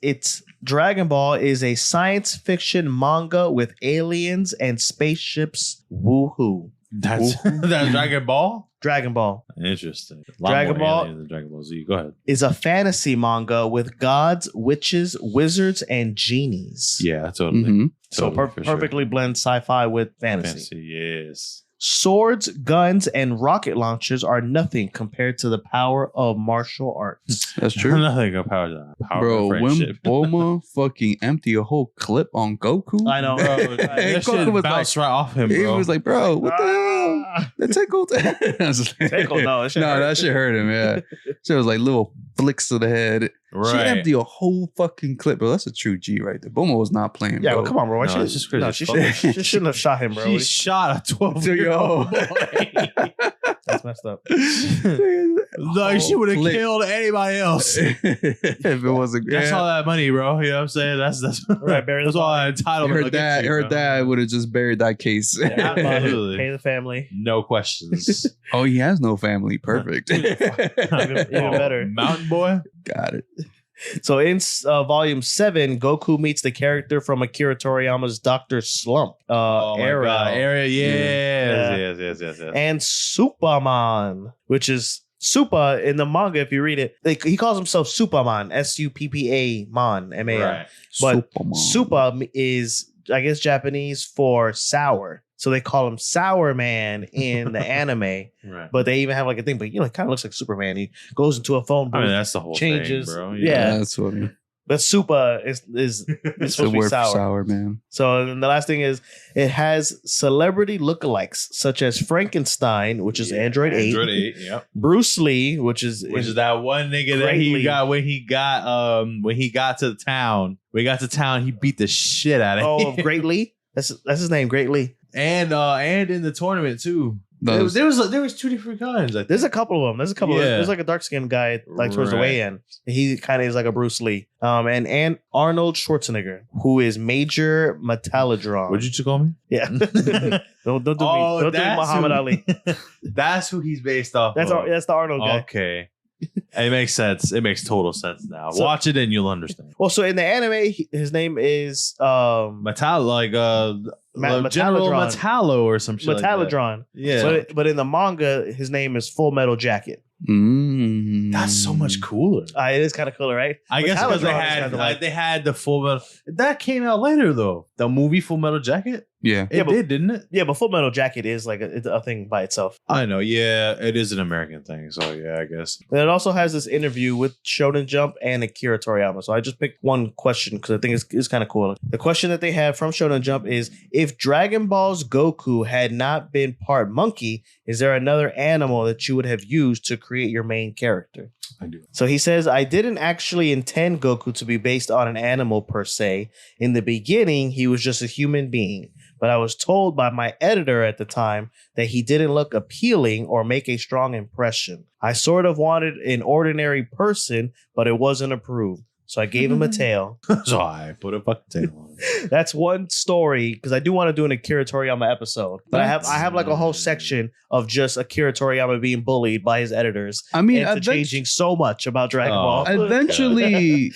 Dragon Ball is a science fiction manga with aliens and spaceships. Woohoo! That's Dragon Ball. Dragon Ball Interesting. Dragon Ball than Dragon Ball Z. Go ahead. is a fantasy manga with gods, witches, wizards, and genies. Yeah, totally. Mm-hmm. So Totally, for sure. perfectly blends sci-fi with fantasy. Fantasy, yes. Swords, guns, and rocket launchers are nothing compared to the power of martial arts. That's true. Nothing about power Bro, of when friendship. Bulma fucking empty a whole clip on Goku, I know. Bro, that Goku shit was bounced right off him, he bro. was like, bro, what the hell? Ah. The tickle. I was like- Tickle, no, that shit no, hurt. that shit hurt him. Yeah, so it was like little flicks to the head. She Right. emptied a whole fucking clip, bro. That's a true G right there. Bulma was not playing. Yeah, bro. well, come on, bro. Why No, she, it's just crazy no, as she, fuck. she shouldn't have shot him, bro. She shot a 12-year-old boy. That's messed up. No, she would have Click. killed anybody else. if it wasn't, That's yeah. all that money, bro. You know what I'm saying? That's Right, bury the that's all body. that entitlement. her will get dad, you, her bro. dad would have just buried that case. Yeah, absolutely. Pay the family. No questions. Oh, he has no family. Perfect. Even better. Mountain boy. Got it. So in volume 7, Goku meets the character from Akira Toriyama's Dr. Slump. Oh my Arrow. god. Area. Yeah. Yes. And Superman, which is Super in the manga. If you read it, he calls himself Superman, Suppa-man, M-A-N. Right. But Superman. Super is, I guess, Japanese for sour. So they call him Sour Man in the anime. Right. But they even have like a thing, but it kind of looks like Superman. He goes into a phone booth. I mean, that's the whole changes. thing, bro. Yeah. That's what I mean. But Super is It's supposed the to be word for sour. sour, man. So then the last thing is it has celebrity lookalikes such as Frankenstein, which is Android 8, Android 8, yep. Bruce Lee, which is that one nigga that Greatly. he got when he got to the town. When he got to town, he beat the shit out of him. of Great Lee. That's his name, Great Lee. And in the tournament too. Those- There was 2 different kinds. I think. There's a couple of them. Yeah. There's like a dark skinned guy like towards the Right. way in. He kind of is like a Bruce Lee. And Arnold Schwarzenegger, who is Major Metallodron. What'd you two call me? Yeah. don't do me. Don't do me Muhammad Ali. That's who he's based off. That's of. that's the Arnold guy. Okay. It makes sense. It makes total sense now. So- Watch it and you'll understand. Well, so in the anime, his name is Metal, like General Metallodron. Metallo or some shit. like that. Metallodron. Yeah. But in the manga, his name is Full Metal Jacket. That's so much cooler. It is kind of cooler, right? I guess because Metallodron is kinda they had the Full Metal. That came out later though. The movie Full Metal Jacket. Yeah. It did, didn't it? Yeah, but Full Metal Jacket is like a thing by itself. I know. Yeah, it is an American thing. So yeah, I guess. And it also has this interview with Shonen Jump and Akira Toriyama. So I just picked one question because I think it's kind of cool. The question that they have from Shonen Jump is, if Dragon Ball's Goku had not been part monkey, is there another animal that you would have used to create your main character? I do. So he says, I didn't actually intend Goku to be based on an animal per se. In the beginning, he was just a human being. But I was told by my editor at the time that he didn't look appealing or make a strong impression. I sort of wanted an ordinary person, but it wasn't approved. So I gave him a tail. So I put a fucking tail on it. That's one story, because I do want to do an Akira Toriyama episode. But I have like a whole section of just Akira Toriyama being bullied by his editors. I mean, and changing so much about Dragon Ball. Eventually,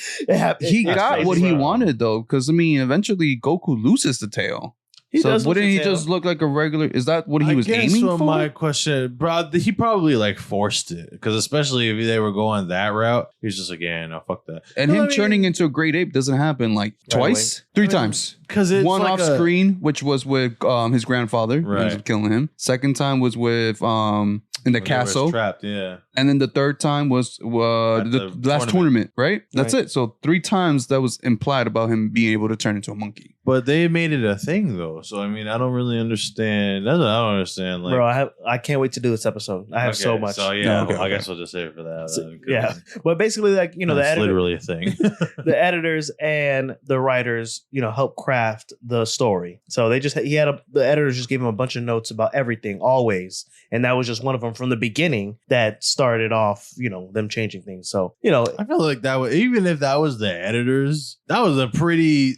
he got what he wanted, though. Because, I mean, eventually Goku loses the tail. Wouldn't he just look like a regular? Is that what he was aiming for? My question, bro, he probably like forced it, because especially if they were going that route, he's just like, yeah, no, fuck that. And him turning into a great ape doesn't happen like twice, three times. Because it's one like off screen, which was with his grandfather, who was killing him. Second time was with in the castle, trapped, yeah. And then the third time was the last tournament, right? That's it. So 3 times that was implied about him being able to turn into a monkey. But they made it a thing, though. So I mean, I don't really understand. That's what I don't understand. Like, bro, I can't wait to do this episode. I have so much. So yeah, I guess I'll just save it for that. So, yeah, but basically, like, you know, that's literally a thing. The editors and the writers, you know, help craft the story. So they just the editors just gave him a bunch of notes about everything, always, and that was just one of them from the beginning that started off, you know, them changing things. So, you know, I feel like that was, even if that was the editors, that was a pretty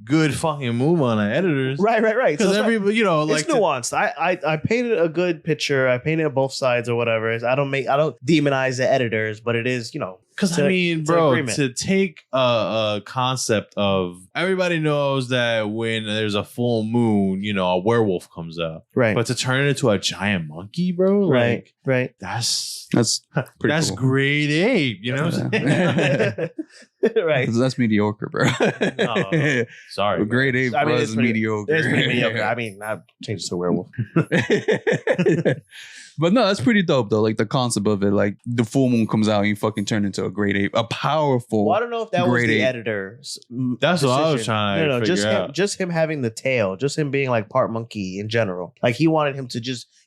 good fucking move on the editors. Right. Because everybody, you know, like, it's nuanced. I painted a good picture. I painted both sides or whatever. I don't demonize the editors, but it is, you know. Because I mean, bro, to take a concept of, everybody knows that when there's a full moon, you know, a werewolf comes out, right? But to turn it into a giant monkey, bro, like, right. That's pretty cool. grade A, you know what I'm saying? Right. That's mediocre, bro. Oh, sorry, grade A for us is mediocre. It's pretty mediocre. I mean, I've changed it to a werewolf. But no, that's pretty dope though. Like the concept of it, like the full moon comes out and you fucking turn into a great ape, a powerful. Well, I don't know if that was the editor's. That's what I was trying to figure out. Just him having the tail, just him being like part monkey in general. Like he wanted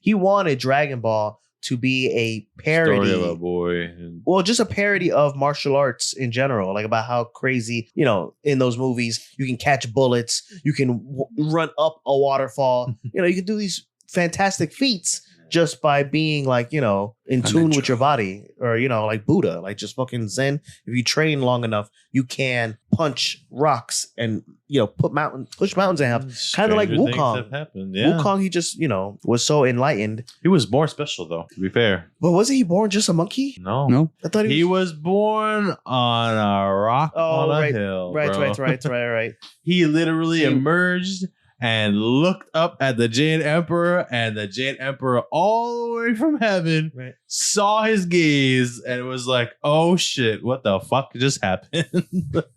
he wanted Dragon Ball to be a parody story of a boy. Well, just a parody of martial arts in general, like about how crazy, you know, in those movies you can catch bullets, you can run up a waterfall, you know, you can do these fantastic feats just by being like, you know, in tune with your body, or, you know, like Buddha, like just fucking Zen. If you train long enough, you can punch rocks and, you know, push mountains in half. Kind of like Wukong. Yeah. Wukong, he just, you know, was so enlightened. He was born special, though, to be fair. But wasn't he born just a monkey? No. I thought he was born on a rock on a hill. Right. He literally emerged and looked up at the Jade Emperor, and the Jade Emperor all the way from heaven saw his gaze and was like, oh shit, what the fuck just happened?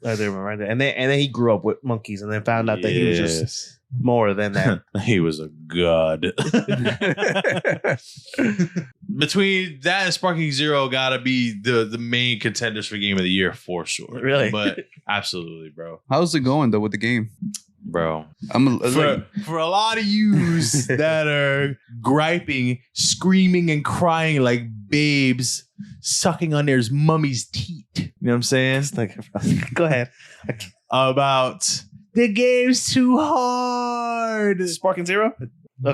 I do remember that. And then he grew up with monkeys and then found out that he was just more than that. He was a god. Between that and Sparking Zero gotta be the main contenders for Game of the Year for sure. Really? But absolutely, bro. How's it going though with the game? Bro, for a lot of yous that are griping, screaming, and crying like babes, sucking on their mummy's teeth. You know what I'm saying? Go ahead. About the game's too hard. Sparking Zero?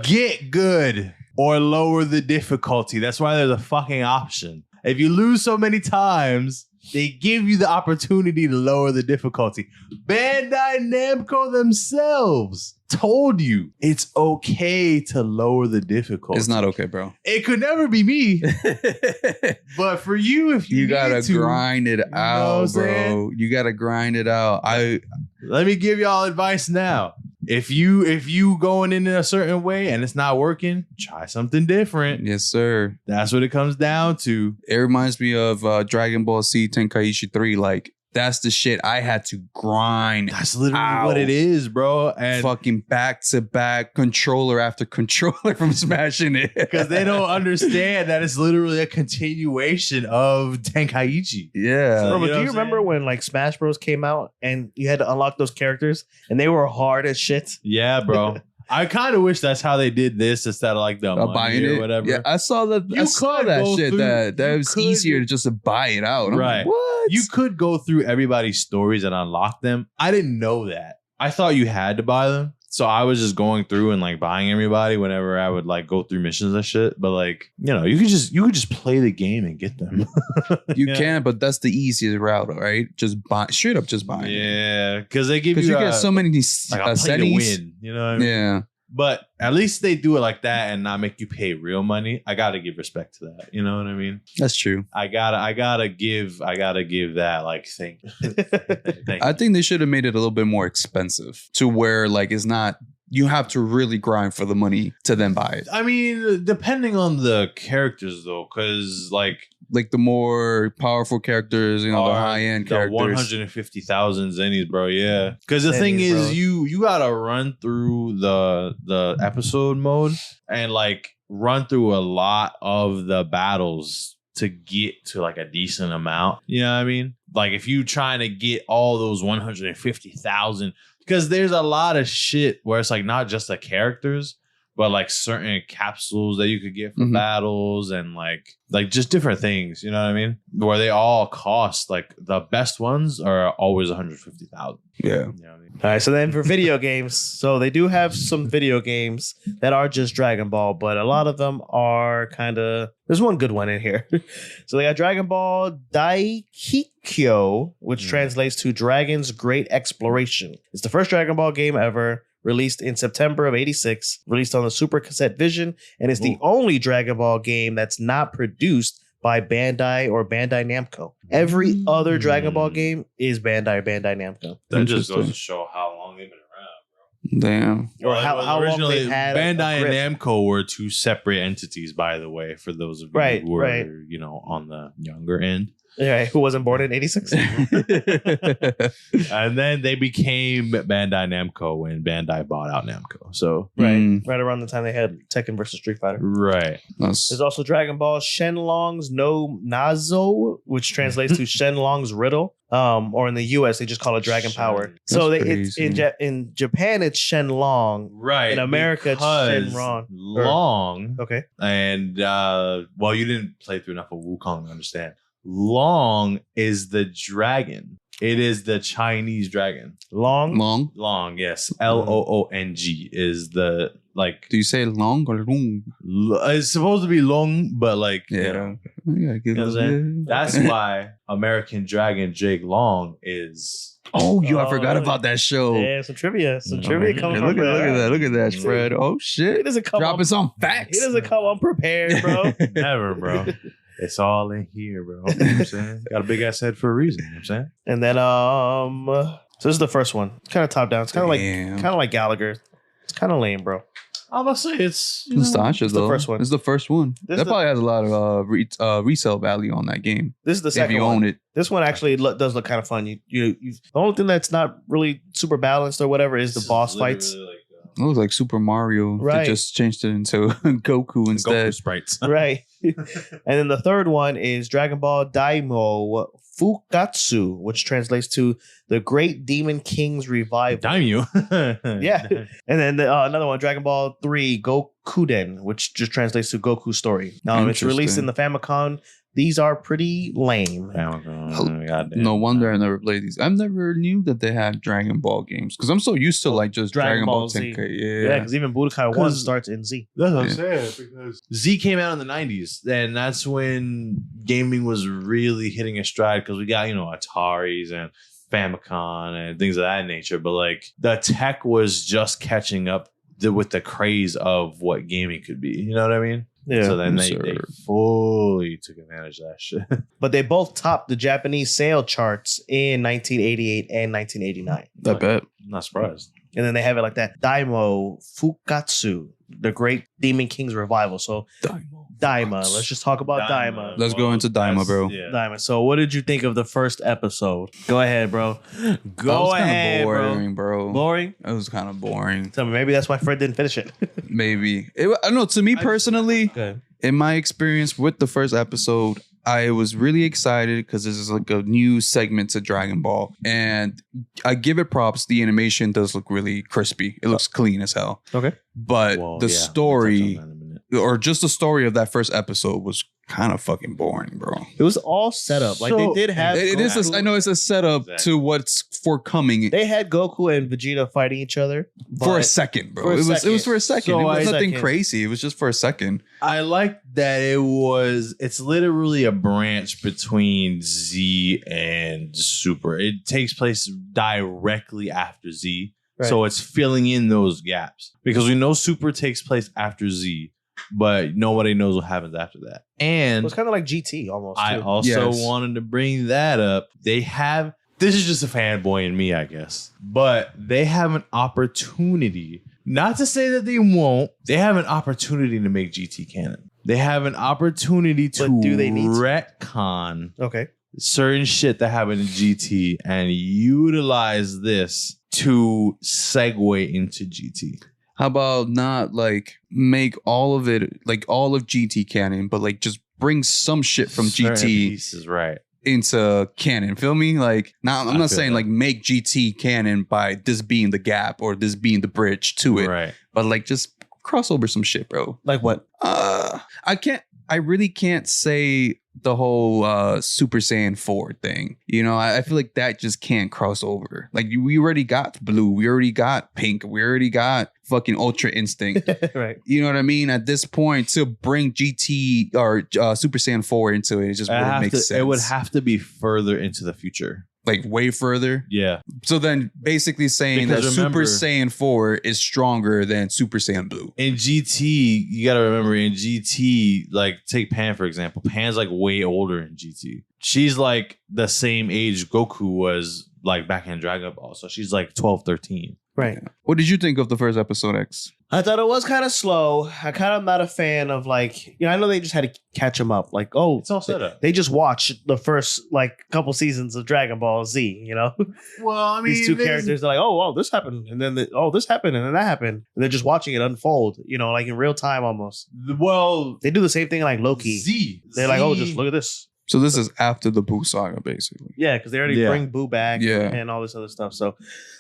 Get good or lower the difficulty. That's why there's a fucking option. If you lose so many times, they give you the opportunity to lower the difficulty. Bandai Namco themselves told you it's okay to lower the difficulty. It's not okay, bro. It could never be me. But for you, if you gotta grind it out, bro. Saying? You gotta grind it out. Let me give y'all advice now. If you going in a certain way and it's not working, try something different. Yes, sir. That's what it comes down to. It reminds me of Dragon Ball Z Tenkaichi 3. Like, That's the shit I had to grind. That's literally what it is, bro. And fucking back to back, controller after controller from smashing it. Because they don't understand that it's literally a continuation of Tenkaichi. Yeah. Bro, but do you remember when like Smash Bros came out and you had to unlock those characters and they were hard as shit? Yeah, bro. I kind of wish that's how they did this instead of like the money buying or it, whatever. Yeah, I saw that. I saw that shit. That was easier to just to buy it out. I'm Right? like, what? You could go through everybody's stories and unlock them. I didn't know that. I thought you had to buy them. So I was just going through and like buying everybody whenever I would like go through missions and shit. But like, you know, you could just play the game and get them. You can, but that's the easiest route, right? Just buy straight up, just buying. Yeah, because they give you get so many like a play to settings. win. You know what I mean? Yeah. But at least they do it like that and not make you pay real money. I gotta give respect to that. You know what I mean? That's true. I gotta give that like thing. I think they should have made it a little bit more expensive to where like it's not. You have to really grind for the money to then buy it. I mean, depending on the characters though, because like the more powerful characters, you know, the high end characters, 150,000 zennies, bro. Yeah, because the thing is, you gotta run through the episode mode and like run through a lot of the battles to get to like a decent amount. You know what I mean? Like if you trying to get all those 150,000. Because there's a lot of shit where it's like not just the characters, but like certain capsules that you could get for battles and like just different things. You know what I mean? Where they all cost like the best ones are always 150,000. Yeah. You know what I mean? All right. So then for video games, so they do have some video games that are just Dragon Ball, but a lot of them are kind of. There's one good one in here. So they got Dragon Ball Daikikyo, which translates to Dragon's Great Exploration. It's the first Dragon Ball game ever. Released in September of '86, released on the Super Cassette Vision, and it's the only Dragon Ball game that's not produced by Bandai or Bandai Namco. Every other Dragon Ball game is Bandai or Bandai Namco. That just goes to show how long they've been Damn. around, bro. Or how long originally they've had Bandai a grip. and Namco were two separate entities, by the way, for those of you who were, you know, on the younger end. Yeah, who wasn't born in '86? And then they became Bandai Namco when Bandai bought out Namco. So right around the time they had Tekken versus Street Fighter. Right. There's also Dragon Ball Shenlong's no Nazo, which translates to Shenlong's Riddle. Or in the US, they just call it Dragon Power. So it's in Japan, it's Shenlong. Right. In America, it's Shenron. Long. Okay. And well, you didn't play through enough of Wukong to understand. Long is the dragon. It is the Chinese dragon. Long, yes. Loong is the like. Do you say long or long? It's supposed to be long, but like yeah. You know what I'm saying? That's why American Dragon Jake Long is. Oh, I forgot about that show. Yeah, some trivia. Coming look at that, Fred. Oh shit. He doesn't come dropping some facts. He doesn't come unprepared, bro. Never, bro. It's all in here, bro. You know what I'm saying? Got a big ass head for a reason. You know what I'm saying? And then so this is the first one. It's kind of top down. It's kind of like Gallagher. It's kind of lame, bro. I must say it's nostalgia though. The first one. It's the first one. That probably has a lot of resale value on that game. This is the second if you one. own it. This one actually does look kind of fun. You the only thing that's not really super balanced or whatever is the boss fights. It looks like Super Mario. Right. They just changed it into Goku instead. Goku sprites. Right. And then the third one is Dragon Ball Daima Fukatsu, which translates to the Great Demon King's Revival. Daimyo. Yeah. And then another one, Dragon Ball 3 Gokuden, which just translates to Goku's Story. It's released in the Famicom. These are pretty lame. No wonder I never played these. I never knew that they had Dragon Ball games because I'm so used to like just Dragon Ball Z. 10K. Yeah, because even Budokai 1 starts in Z. That's what I'm saying. Because Z came out in the 90s, and that's when gaming was really hitting a stride because we got, Ataris and Famicom and things of that nature. But like the tech was just catching up with the craze of what gaming could be. You know what I mean? Yeah. So then they fully took advantage of that shit. But they both topped the Japanese sale charts in 1988 and 1989. I bet. I'm not surprised. And then they have it like that. Daimo Fukatsu, the Great Demon King's Revival. So Daima. Let's just talk about Daima. Let's go into Daima, bro. Yeah. Daima. So, what did you think of the first episode? Go ahead, bro. Go ahead, boring, bro. Boring? It was kind of boring. Tell me, maybe that's why Fred didn't finish it. Maybe. I don't know. To me personally, Okay. in my experience with the first episode, I was really excited because this is like a new segment to Dragon Ball. And I give it props. The animation does look really crispy. It looks clean as hell. Okay. But Well, the yeah, story, we'll touch on that in a minute. or just the story of that first episode was kind of fucking boring, bro. It was all set up. Like, they did have. It is. I know it's a setup to what's forthcoming. They had Goku and Vegeta fighting each other For a second, bro. for a It was second. for a second. So it was I- nothing second. crazy. It was just for a second. I like that it's literally a branch between Z and Super. It takes place directly after Z. Right. So it's filling in those gaps. Because we know Super takes place after Z, but nobody knows what happens after that. It And was kind of like GT almost. I too. also Yes. wanted to bring that up. This is just a fanboy in me, I guess. But they have an opportunity, not to say that they won't, they have an opportunity to make GT canon. They have an opportunity to But do they need to? retcon Okay. certain shit that happened in GT and utilize this to segue into GT. How about not like make all of it like all of GT canon, but like just bring some shit from Certain GT pieces, right? into canon. Feel me? Like now I'm I not feel saying that. like make GT canon by this being the gap or this being the bridge to it, Right. but like just cross over some shit, bro. Like what? I really can't say the whole Super Saiyan 4 thing. You know, I feel like that just can't cross over. Like we already got blue, we already got pink, we already got fucking Ultra Instinct. Right. You know what I mean? At this point, to bring GT or Super Saiyan 4 into it, it just wouldn't make sense. It would have to be further into the future. like way further. Yeah. So then basically saying Because that remember- Super Saiyan 4 is stronger than Super Saiyan Blue. In GT, you got to remember in GT, like take Pan, for example. Pan's like way older in GT. She's like the same age Goku was like back in Dragon Ball. So she's like 12, 13. Right. What did you think of the first episode, X? I thought it was kind of slow. I kind of not a fan of like, you know, I know they just had to catch them up. Like, oh, It's all set up. they just watched the first like couple seasons of Dragon Ball Z, you know? Well, I mean, These two characters are like, oh, this happened. And then, this happened. And then that happened. And they're just watching it unfold, you know, like in real time almost. Well, They do the same thing like Loki. Z. They're like, oh, just look at this. So this is after the Boo saga, basically. Yeah, because they already Yeah. bring Boo back Yeah. and all this other stuff. So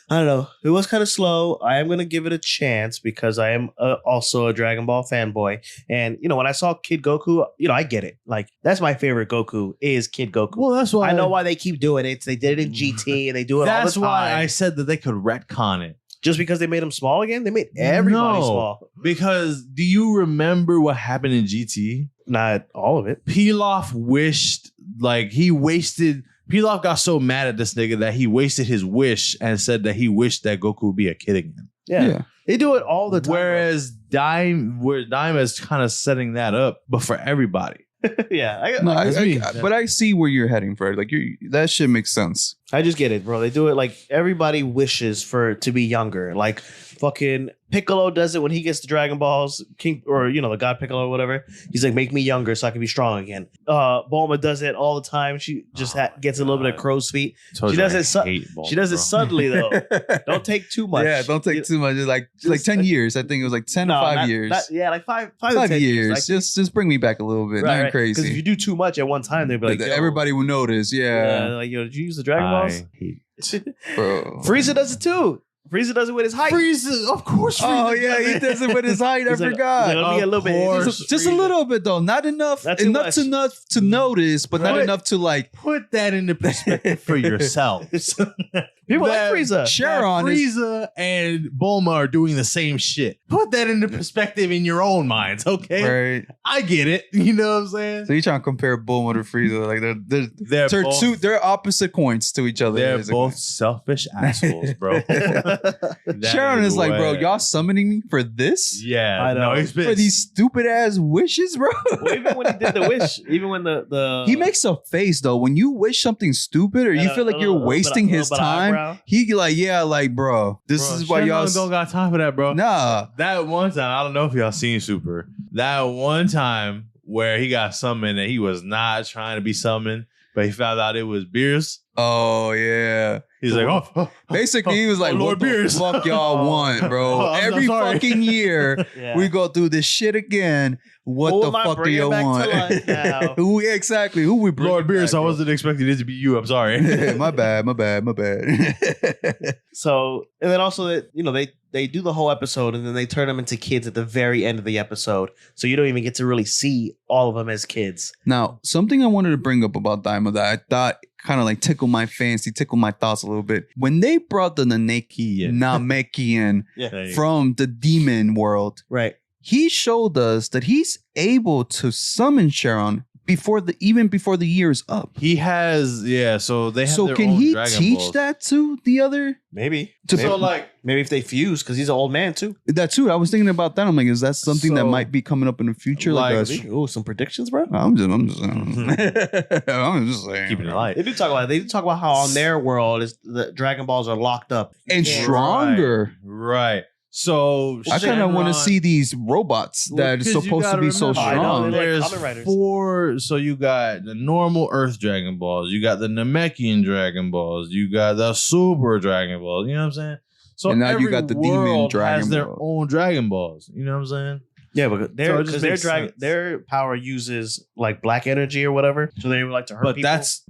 I don't know. It was kind of slow. I am going to give it a chance because I am also a Dragon Ball fanboy. And, you know, when I saw Kid Goku, you know, I get it. Like, that's my favorite Goku is Kid Goku. Well, that's why I know why they keep doing it. They did it in GT and they do it all That's the time. why I said that they could retcon it. Just because they made him small again? They made everybody No, small. Because do you remember what happened in GT? Not all of it. Pilaf wished, like Pilaf got so mad at this nigga that he wasted his wish and said that he wished that Goku would be a kid again. Yeah. They do it all the time. Whereas Daima is kind of setting that up, but for everybody. yeah. No, That's me. but I see where you're heading, Fred. Like that shit makes sense. I just get it, bro. They do it like everybody wishes for to be younger. Like fucking Piccolo does it when he gets the Dragon Balls, King or you know the God Piccolo or whatever. He's like, make me younger so I can be strong again. Bulma does it all the time. She just gets a little bit of crow's feet. She does it. She does it subtly though. Don't take too much. Yeah, don't take too much. It's like 10 years. I think it was like 10 to 5 years. Yeah, like five to 5 10 years. Like, Just bring me back a little bit. Nothing crazy. Because if you do too much at one time, they'll be like, yo, everybody will notice. Yeah, like yo, did you use the Dragon Balls? bro. Frieza does it too. Frieza does it with his height. Frieza, of course. Oh Frieza yeah, does he it. does it with his height. I He's like, forgot. let me get a little bit. Just a little bit though, not enough. Not too much. Enough to notice, but not Right. enough to like. Put that into perspective for yourselves. People That- like Frieza. Sharon is Frieza and Bulma are doing the same shit. Put that into perspective in your own minds, okay? right. I get it. You know what I'm saying? So you trying to compare Bulma to Frieza? Like They're opposite coins to each other. They're basically. both selfish assholes, bro. That Sharon is like, bro, way. y'all summoning me for this? Yeah, I know. No, he's For these stupid ass wishes, bro. Well, even when he did the wish, even when the He makes a face though when you wish something stupid or you feel like you're wasting his time. He like, yeah, like, bro, this is why y'all don't got time for that, bro. Nah. That one time, I don't know if y'all seen Super. That one time where he got summoned and he was not trying to be summoned, but he found out it was Beerus. Oh yeah. He's like, oh. Basically, he was like, Lord what Beerus. the fuck y'all want, bro? I'm Every sorry. fucking year, Yeah. we go through this shit again. What Who the am I fuck do bringing you back to want? life now? Who exactly? Who we bring Lord Beerus, back, I wasn't expecting it to be you. I'm sorry. my bad. So, and then also that, you know, they do the whole episode and then they turn them into kids at the very end of the episode. So you don't even get to really see all of them as kids. Now, something I wanted to bring up about Daima that I thought kind of like tickled my fancy, tickled my thoughts a little bit. When they brought the Namekian Yeah. from the demon world, Right. he showed us that he's able to summon Sharon before the year is up. He has, so they have So their can own he Dragon teach Balls. that to the other? Maybe. To- maybe. So like, Maybe if they fuse, because he's an old man too. That too. I was thinking about that. I'm like, is that something that So, might be coming up in the future? like, Oh, some predictions, bro. I'm just saying. keeping it light. They do talk about how on their world is the Dragon Balls are locked up. And stronger. Right. So I kind of want to Shenron- see these robots Well, that are 'cause you supposed to gotta be so remember, I know, strong. they're like There's Kamen Riders. 4. So you got the normal Earth Dragon Balls. You got the Namekian Dragon Balls. You got the Super Dragon Balls. You know what I'm saying? So And now you every got the Demon world Dragon has their Ball. own Dragon Balls. You know what I'm saying? Yeah, but So it just because their makes dragon, sense. their power uses like black energy or whatever, so they would like to hurt But people. that's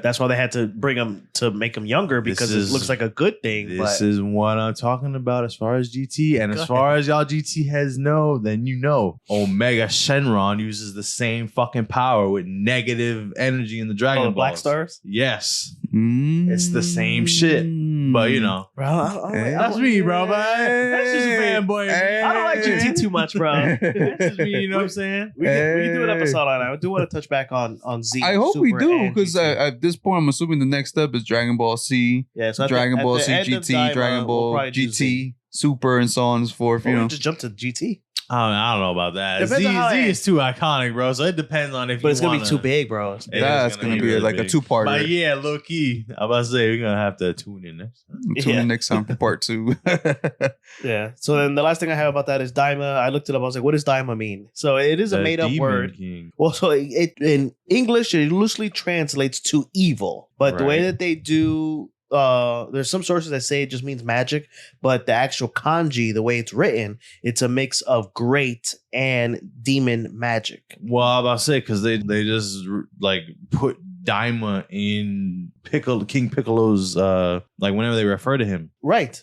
That's why they had to bring them to make them younger because This is- it looks like a good thing. this but is what I'm talking about as far as GT. And Go as far as y'all GT heads know, then you know Omega Shenron uses the same fucking power with negative energy in the Dragon the Balls. Black Stars, Yes. It's the same shit. Mm. But you know. bro. That's me, bro. But that's just fanboy. I don't like GT too much, bro. That's just me. You know what I'm saying? We can do an episode on it. I do want to touch back on Z. I hope we Super, do and because GT. at this point, I'm assuming the next step is Dragon Ball C, Yeah, so Dragon Ball at C the end of GT, Daima, Dragon we'll Ball probably do Z. GT, Super, and so on and so forth. Or You we know, just jump to GT, I don't know about that. Depends on how Z it- is too iconic, bro. So it depends on if but you it's gonna wanna, be too big, bro. It is that's gonna be really like a big. two-parter. But yeah, low key. I'm about to say we're gonna have to tune in next time. Tune Yeah. in next time for part 2. Yeah. So then the last thing I have about that is Daima. I looked it up. I was like, what does Daima mean? So it is a The made up Demon word. King. Well, so it in English it loosely translates to evil, but the way Right. that they do, there's some sources that say it just means magic, but the actual kanji, the way it's written, it's a mix of great and demon magic. Well, I'm about to say because they just like put Daima in King Piccolo's like whenever they refer to him, Right.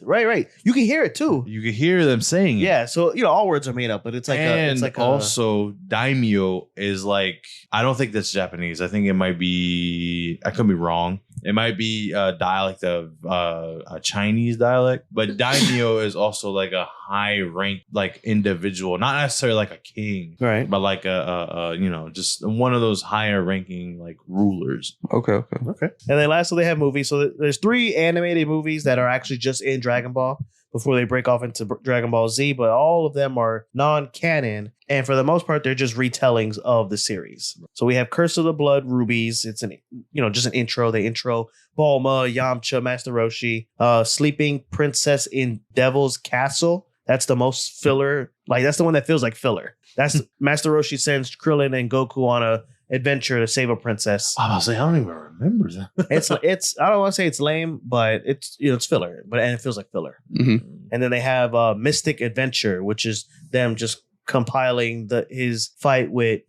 You can hear it too. you could hear them saying it. Yeah. So all words are made up, but it's like and it's like also daimyo is like, I don't think that's Japanese. I think it might be, I could be wrong. It might be a dialect of a Chinese dialect, but daimyo is also like a high rank like individual, not necessarily like a king, right. but like a just one of those higher ranking like rulers. Okay. Okay. And then lastly, they have movies. So there's 3 animated movies that are actually just in Dragon Ball before they break off into Dragon Ball Z, but all of them are non-canon. And for the most part, they're just retellings of the series. So we have Curse of the Blood Rubies. It's just an intro. They intro Bulma, Yamcha, Master Roshi, Sleeping Princess in Devil's Castle. That's the most filler. Like, that's the one that feels like filler. That's Master Roshi sends Krillin and Goku on a adventure to save a princess. I was like, I don't even remember that. It's I don't want to say it's lame, but it's it's filler, and it feels like filler. Mhm. And then they have Mystic Adventure, which is them just compiling his fight with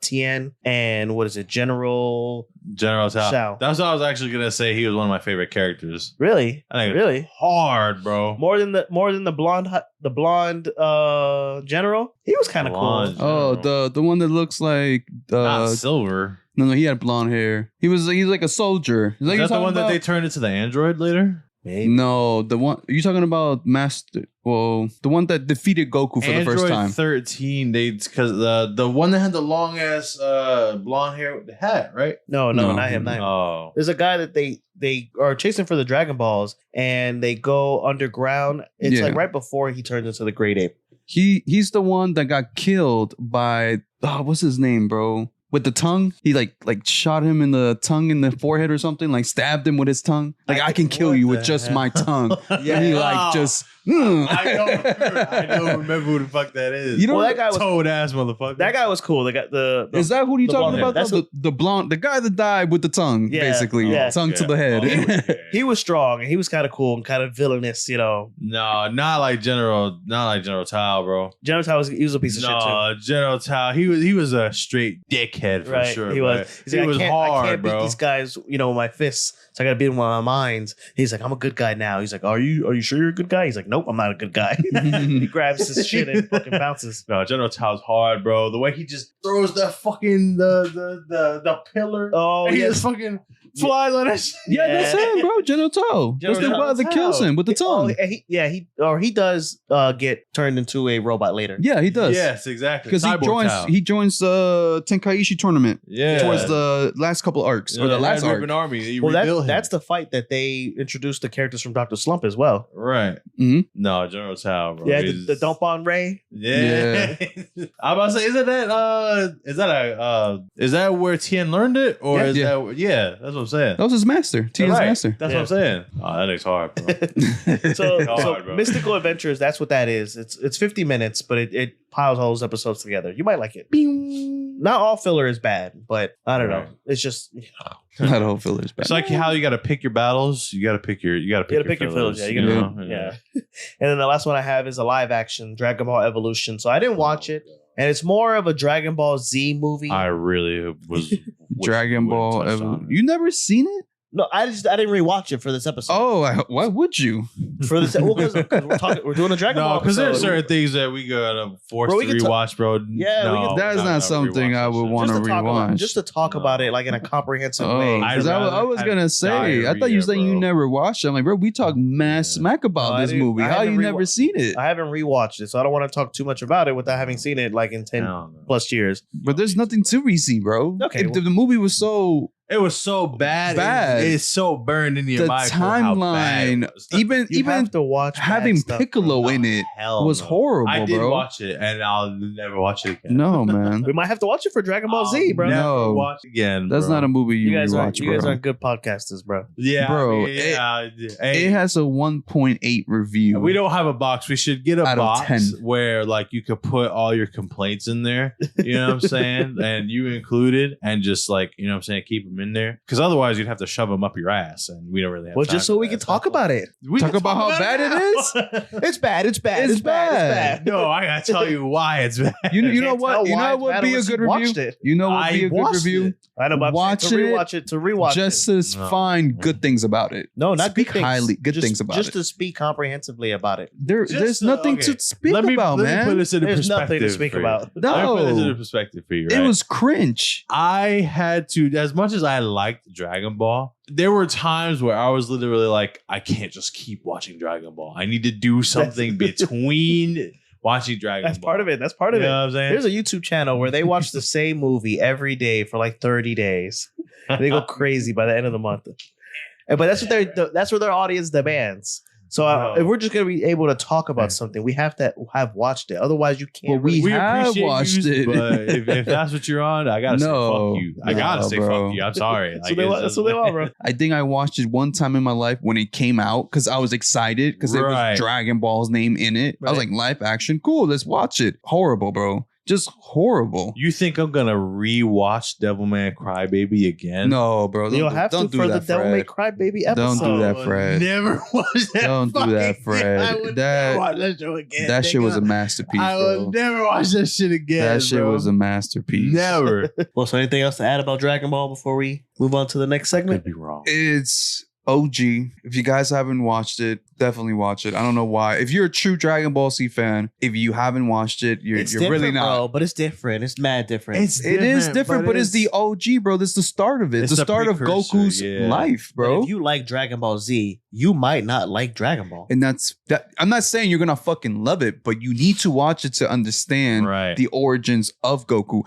Tien and what is it, General General Tao. Shao. That's what I was actually gonna say. He was one of my favorite characters. Really, I think really hard, bro. more than the blonde general. He was kind of cool. Blonde. Oh, the one that looks like Not Silver. no, he had blonde hair. He's like a soldier. Is Is you're that the talking one that about? they turned into the android later? Maybe. No, the one are you talking about? Master? Well, the one that defeated Goku for the first Android time. 13. Because the one that had the long ass blonde hair with the hat, right? No, No. not him. Not him. Oh, There's a guy that they are chasing for the Dragon Balls, and they go underground. It's Yeah. like right before he turns into the Great Ape. He's the one that got killed by what's his name, bro? With the tongue, he like shot him in the tongue in the forehead or something, like stabbed him with his tongue. Like I can kill What you the with just hell? my tongue. Yeah. And he like just I don't remember who the fuck that is. You know, that guy was toad ass motherfucker. That guy was cool. They got the is that who you talking about? That's The blonde, the guy that died with the tongue, basically, tongue to the head. He was strong and he was kind of cool and kind of villainous, you know. No, not like General Tao, bro. General Tao he was a piece of shit too. No, General Tao, he was a straight dickhead for sure. He was. He was hard, I can't bro. beat these guys, you know, with my fists. So I got to beat him with my minds. He's like, I'm a good guy now. He's like, Are you sure you're a good guy? He's like, Nope, I'm not a good guy. He grabs his shit and fucking bounces. No, General Tao's hard, bro. The way he just throws that fucking the pillar. Oh, he just fucking flies on that shit. Yeah, that's him, bro. General Tao. That's the guy that kills him with the tongue. He does get turned into a robot later. Yeah, he does. Yes, exactly. Because he joins Tenkaichi tournament. Yeah, towards the last couple arcs or the last arc. Army. That's the fight that they introduced the characters from Dr. Slump as well. Right. Mm-hmm. No, General Tao, bro. Yeah, the dump on Ray. Yeah. I'm about to say, is that where Tien learned it, or that's what I'm saying. That was his master. Tien's master. That's what I'm saying. Oh, that is hard, bro. So Mystical Adventures, that's what that is. It's 50 minutes, but it piles all those episodes together. You might like it. Bing. Not all filler is bad, but I don't know. It's just not all filler is bad. It's like how you got to pick your battles. You got to pick your fillers. Yeah, yeah. And then the last one I have is a live action Dragon Ball Evolution. So I didn't watch it, and it's more of a Dragon Ball Z movie. I really was Dragon Ball Evolution. You never seen it? No, I didn't rewatch it for this episode. Oh, why would you? For this, because we're doing a Dragon Ball. because there's certain things that we gotta force to rewatch, bro. Yeah, that's not something I would want to rewatch. Just to talk about it like in a comprehensive way. I was gonna say, I thought you said you never watched it. I'm like, bro, we talk mass smack about this movie. How you never seen it? I haven't rewatched it, so I don't want to talk too much about it without having seen it like in 10 plus years. But there's nothing to re-see, bro. Okay, the movie was so. It was so bad. It's so burned into your mind. The timeline, even have to watch having Piccolo in it was horrible, bro. I did watch it, and I'll never watch it again. No, man. We might have to watch it for Dragon Ball Z, bro. No, watch it again. That's not a movie you guys watch, bro. You guys aren't good podcasters, bro. Yeah, bro. It has a 1.8 review. We don't have a box. We should get a box where like you could put all your complaints in there. You know what I'm saying? And you included, and just like, you know what I'm saying, keep them in there, because otherwise you'd have to shove them up your ass, and we don't really have time just so we can talk about it. We talk about how bad it is. It's bad. It's bad. No, I gotta tell you why it's bad. You know what? You know what would be a good review? You know what would be a good review? I know, but watch to rewatch it. Just to find good things about it. No, not speak highly good things about it. Just to speak comprehensively about it. There's nothing to speak about, man. Let me put this into There's perspective. nothing to speak about. No, let me put this into perspective for you. Right? It was cringe. I had to, as much as I liked Dragon Ball, there were times where I was literally like, I can't just keep watching Dragon Ball. I need to do something between watching Dragon Ball. That's part of it. You know what I'm saying? There's a YouTube channel where they watch the same movie every day for like 30 days. And they go crazy by the end of the month. But that's what their audience demands. So if we're just going to be able to talk about something, we have to have watched it. Otherwise, you can't. Well, we have watched it. But if that's what you're on, I got to say fuck you. I got to say fuck you. I'm sorry. That's what they want, bro. I think I watched it one time in my life when it came out because I was excited because there was Dragon Ball's name in it. Right. I was like, live action, cool, let's watch it. Horrible, bro. Just horrible. You think I'm gonna rewatch Devilman Crybaby again? No, bro. You'll have to for the Devilman Crybaby episode. Don't do that, Fred. Never watch that. Don't do that, Fred. I would never watch that show again. That shit was a masterpiece. I would never watch that shit again. That shit was a masterpiece. Never. Well, so anything else to add about Dragon Ball before we move on to the next segment? Could be wrong. It's OG. If you guys haven't watched it, definitely watch it. I don't know why. If you're a true Dragon Ball Z fan, if you haven't watched it, you're really not. Bro, but it's different. It's mad different. It is different, but it's the OG, bro. This is the start of it. It's the start of Goku's life, bro. But if you like Dragon Ball Z, you might not like Dragon Ball. And that's that. I'm not saying you're gonna fucking love it, but you need to watch it to understand the origins of Goku.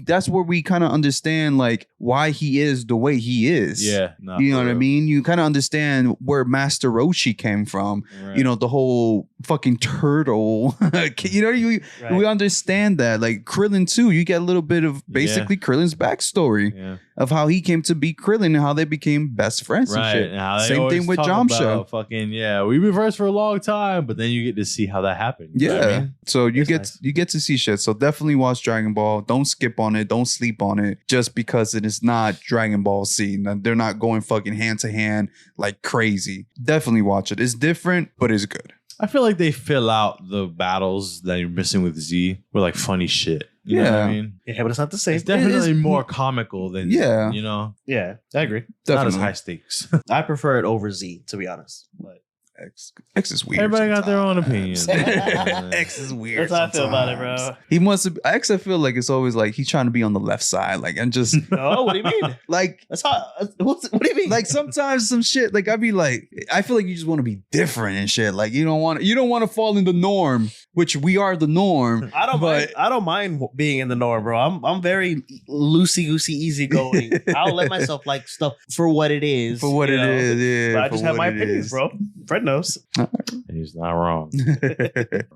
That's where we kind of understand like why he is the way he is. Yeah, you know what I mean. You kind of understand where Master Roshi came from. Right. You know, the whole fucking turtle. You know, we understand that. Like Krillin too, you get a little bit of basically Krillin's backstory. Yeah. of how he came to be Krillin and how they became best friends and shit. Same thing with Yamcha. Fucking we've been friends for a long time, but then you get to see how that happened. Yeah, what I mean? So you get to see shit. So definitely watch Dragon Ball. Don't skip on it. Don't sleep on it just because it is not Dragon Ball Z. They're not going fucking hand to hand like crazy. Definitely watch it. It's different, but it's good. I feel like they fill out the battles that you're missing with Z with like funny shit. You know what I mean? Yeah, but it's not the same. It's definitely more comical than Z, you know? Yeah, I agree. Definitely. Not as high stakes. I prefer it over Z, to be honest. But X is weird. Everybody got their own opinion. X is weird. That's how I feel about it, bro. He wants to. X, I feel like it's always like he's trying to be on the left side. Like, and just. Oh, what do you mean? Like, that's how. What do you mean? Like sometimes some shit. Like I'd be like, I feel like you just want to be different and shit. Like you don't want to fall in the norm, which we are the norm. I don't mind being in the norm, bro. I'm very loosey goosey, easy going. I'll let myself like stuff for what it is. For what it is, yeah. But I just have my opinions, bro. Fred knows. He's not wrong.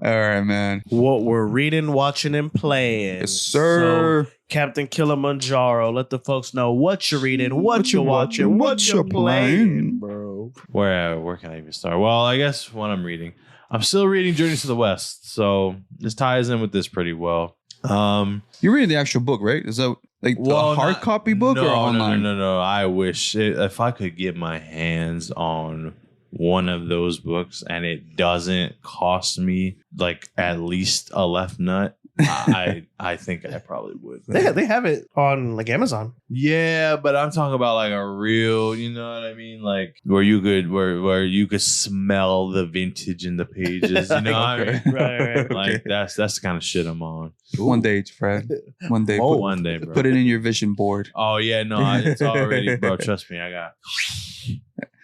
All right, man. What we're reading, watching, and playing. Yes, sir. So, Captain Kilimanjaro, let the folks know what you're reading, what you're watching, what you're playing, bro. Where can I even start? Well, I guess what I'm reading. I'm still reading Journeys to the West, so this ties in with this pretty well. You're reading the actual book, right? Is that like a hard copy book or online? No. I wish if I could get my hands on one of those books and it doesn't cost me like at least a left nut, I think I probably would. They have it on like Amazon. Yeah, but I'm talking about like a real, you know what I mean? Like where you could smell the vintage in the pages, you know what I mean? Right. Like that's the kind of shit I'm on. One day, Fred. One day. One day, bro. Put it in your vision board. Oh yeah, no, it's already, bro. Trust me, I got.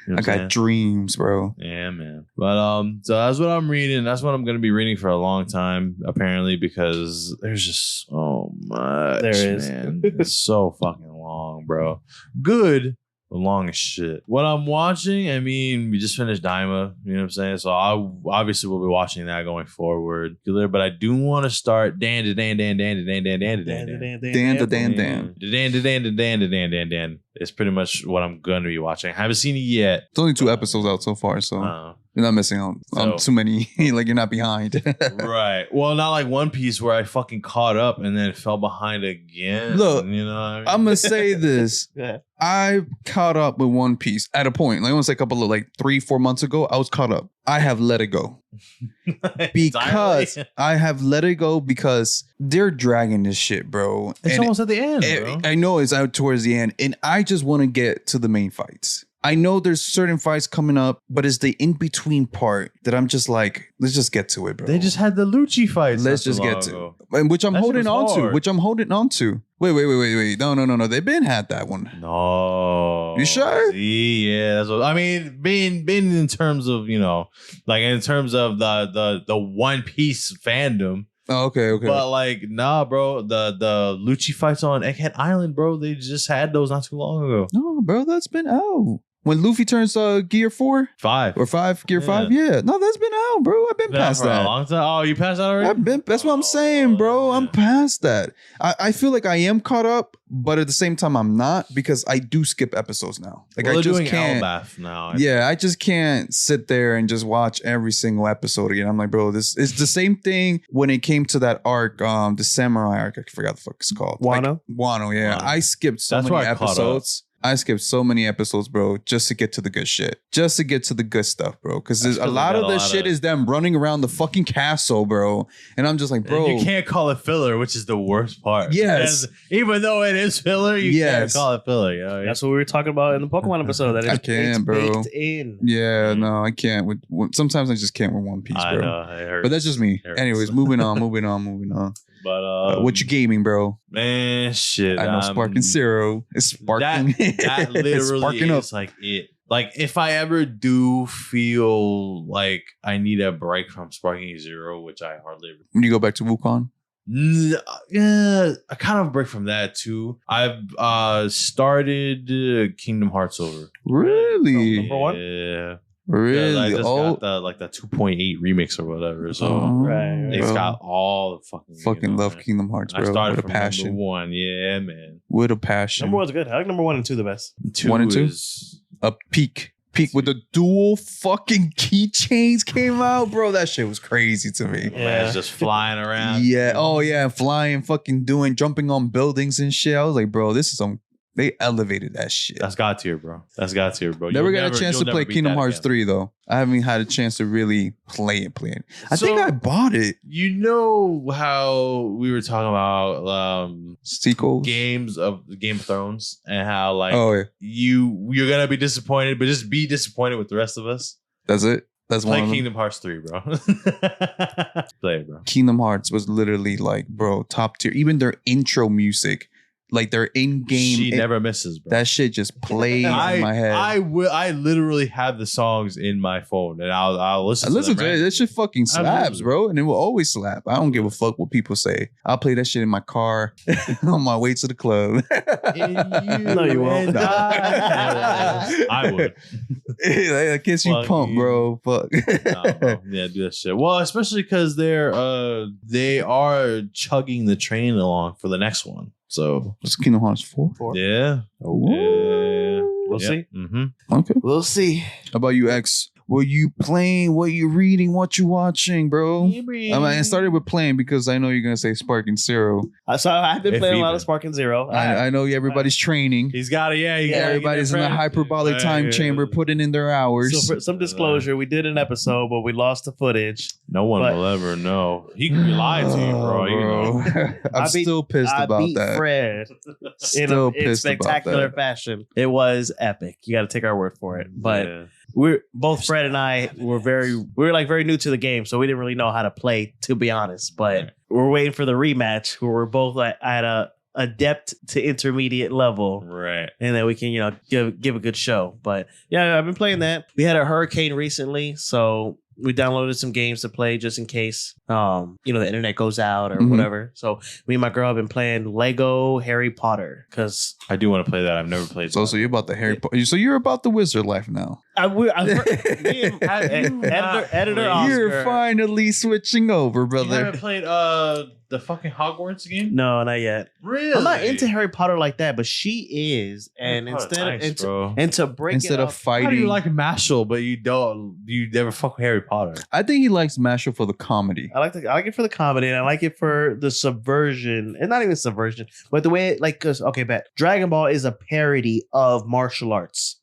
You know I got dreams, bro. Yeah, man. But so that's what I'm reading. That's what I'm gonna be reading for a long time, apparently, because there's just so much. There is. Man. It's so fucking long, bro. Good, but long as shit. What I'm watching, I mean, we just finished Daima, you know what I'm saying? So I obviously will be watching that going forward. But I do want to start Dan. It's pretty much what I'm going to be watching. I haven't seen it yet. It's only 2 episodes out so far, so you're not missing out on too many. Like, you're not behind. Right. Well, not like One Piece where I fucking caught up and then fell behind again. Look, you know what I mean? I'm going to say this. Yeah. I caught up with One Piece at a point. Like, it was like a couple of 3-4 months ago. I was caught up. I have let it go. Because I have let it go because they're dragging this shit, bro. It's almost at the end, bro. I know it's out towards the end, and I just want to get to the main fights. I know there's certain fights coming up, but it's the in-between part that I'm just like, let's just get to it, bro. They just had the Lucci fights. Let's just get to it. Which I'm holding on to. Wait. No. They've been had that one. No. You sure? Yeah, that's what I mean. Been in terms of, you know, like in terms of the One Piece fandom. Oh, okay. But like, nah, bro. The Lucci fights on Egghead Island, bro. They just had those not too long ago. No, bro, that's been out. When Luffy turns Gear 4? 5. Or 5? Gear 5? Yeah. No, that's been out, bro. I've been past that. A long time? Oh, you passed that already? That's what I'm saying, bro. I'm past that. I feel like I am caught up, but at the same time, I'm not because I do skip episodes now. Like, I just can't. Elbaf now. I just can't sit there and just watch every single episode again. I'm like, bro, this is the same thing when it came to that arc, the samurai arc. I forgot the fuck it's called. Wano? Wano, yeah. I skipped so many episodes. I skipped so many episodes, bro, just to get to the good shit. Just to get to the good stuff, bro. Because a lot of the shit is them running around the fucking castle, bro. And I'm just like, bro. And you can't call it filler, which is the worst part. Yes. Even though it is filler, you can't call it filler. You know? That's what we were talking about in the Pokemon episode. That I can't, bro. Baked in. Yeah, no, I can't. Sometimes I just can't with One Piece, bro. I know, it hurts. But that's just me. Anyways, moving on. But what you gaming, bro? Man, shit. I know Sparking Zero. It's sparking. That literally is like it. Like if I ever do feel like I need a break from Sparking Zero, which I hardly ever. When you go back to Wukong? Yeah, I kind of break from that too. I've started Kingdom Hearts over. Really? Number 1? Yeah. Really? I just got the 2.8 remix or whatever. So it's got all the fucking love Kingdom Hearts, bro. I started with a from passion. number 1. Yeah, man. With a passion. Number 1's good. I like number 1 and 2 the best. 1 and 2 is a peak with the dual fucking keychains came out, bro. That shit was crazy to me. Man, it's just flying around. Yeah. Oh yeah, flying, fucking jumping on buildings and shit. I was like, bro, this is they elevated that shit. That's God tier, bro. Never got a chance to play Kingdom Hearts 3 though. I haven't had a chance to really play it. I think I bought it. You know how we were talking about sequels, games of Game of Thrones, and how like you're gonna be disappointed, but just be disappointed with the rest of us. That's it. That's play one. Kingdom Hearts 3, bro. Play it, bro. Kingdom Hearts was literally like, bro, top tier. Even their intro music. Like their in-game, she never misses, bro. That shit just plays in my head. I literally have the songs in my phone, and I'll listen. To them, it. That shit fucking slaps, bro, and it will always slap. I don't give a fuck what people say. I'll play that shit in my car on my way to the club. No, you won't. I would. That gets you pumped, bro. Fuck. Nah, bro. Yeah, do that shit. Well, especially because they are chugging the train along for the next one. So it's Kingdom Hearts 4? Yeah. We'll see. Mm-hmm. Okay. We'll see. How about you, X? What you playing? What you reading? What you watching, bro? I started with playing because I know you're gonna say Sparking Zero. So I've been playing a lot of Sparking Zero. I know everybody's training. He's got it. Yeah, everybody's in the hyperbolic time chamber, putting in their hours. So for some disclosure, we did an episode, but we lost the footage. No one will ever know. He could lie to you, bro. You know. I'm still pissed about that. Fred still in spectacular fashion. It was epic. You got to take our word for it, but. Yeah. We're both Fred and I were very new to the game, so we didn't really know how to play, to be honest. But we're waiting for the rematch where we're both at a adept to intermediate level, right? And then we can give a good show. But yeah, I've been playing that. We had a hurricane recently, so we downloaded some games to play just in case the internet goes out or whatever. So me and my girl have been playing Lego Harry Potter because I do want to play that. I've never played. So you're about the Harry Potter. So you're about the wizard life now. Editor Oscar. You're finally switching over, brother. You haven't played the fucking Hogwarts game? No, not yet. Really? I'm not into Harry Potter like that, but she is. And instead of fighting, how do you like Mashal, but you never fuck with Harry Potter? I think he likes Mashal for the comedy. I like it for the comedy, and I like it for the subversion, and not even subversion, but the way Dragon Ball is a parody of martial arts.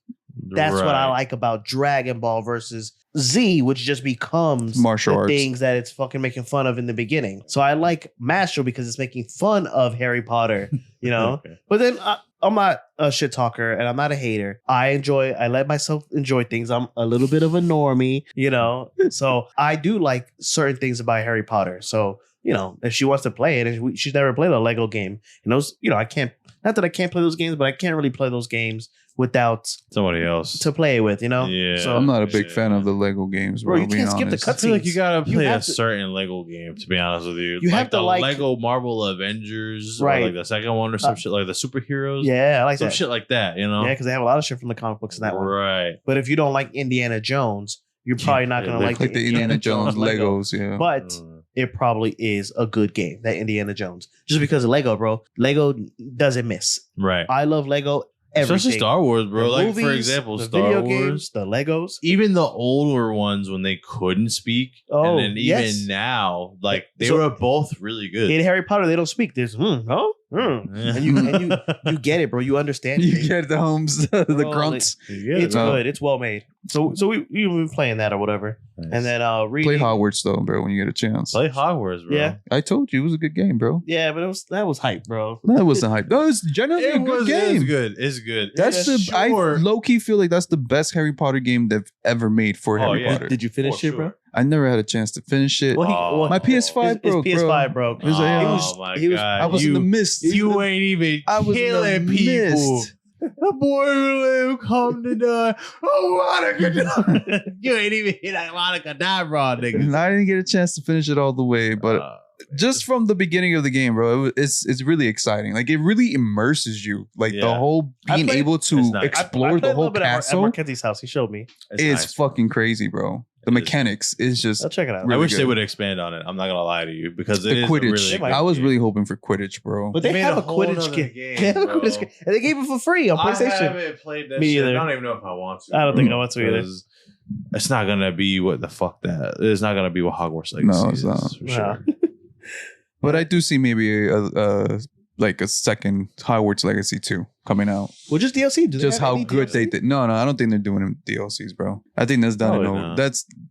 That's what I like about Dragon Ball versus Z, which just becomes martial arts things that it's fucking making fun of in the beginning. So I like Mashal because it's making fun of Harry Potter, Okay. But then I'm not a shit talker and I'm not a hater. I let myself enjoy things. I'm a little bit of a normie, So I do like certain things about Harry Potter. So, if she wants to play it, and she's never played a Lego game, and those, I can't, not that I can't play those games, but I can't really play those games without somebody else to play with, Yeah. So I'm not a big fan of the Lego games, bro. You can't skip the cutscenes. I feel like you gotta play a certain Lego game, to be honest with you. You have to like Lego Marvel Avengers, right? Or like the second one, or some shit like the superheroes. Yeah, I like some shit like that. Yeah, because they have a lot of shit from the comic books in that one. Right. But if you don't like Indiana Jones, you're probably not gonna like the Indiana Jones Legos. Yeah, but it probably is a good game, that Indiana Jones, just because of Lego, bro. Lego doesn't miss. Right. I love Lego. Everything. Especially Star Wars, bro. The like movies, for example, the Star video Wars, games, the Legos, even the older ones when they couldn't speak, and then even now, like they were both really good. In Harry Potter, they don't speak. There's and you get it, bro. You understand. You get the homes, the grunts. It's good. It's well made. So we've been playing that or whatever, and then play Hogwarts though, bro. When you get a chance, play Hogwarts, bro. Yeah, I told you it was a good game, bro. Yeah, but that was hype, bro. That wasn't hype. That was generally a good game. It's good. That's I low key feel like that's the best Harry Potter game they've ever made for Harry Potter. Did you finish it, bro? I never had a chance to finish it. My PS5 broke, his PS5 broke. I was in the mist. You ain't even killing people. The boy will come to die. Oh, Monica died. You ain't even hit that Monica die, bro, nigga. I didn't get a chance to finish it all the way, but just from the beginning of the game, bro, it's really exciting. Like it really immerses you. Like the whole being able to explore the whole castle. At Marquetti's house, he showed me. It's fucking crazy, bro. The mechanics is just. I'll check it out. Really I wish they would expand on it. I'm not gonna lie to you because the Quidditch. I was really hoping for Quidditch, bro. But they have a Quidditch game. They have a Quidditch game, and they gave it for free on PlayStation. I haven't played that shit. I don't even know if I want to. I don't think I want to either. It's not gonna be what the fuck that. It's not gonna be what Hogwarts Legacy no, it's is. not. For sure. But I do see maybe a second Hogwarts Legacy 2 coming out. Well, just DLC. Just how good DLC? They did. No, I don't think they're doing DLCs, bro. I think that's done.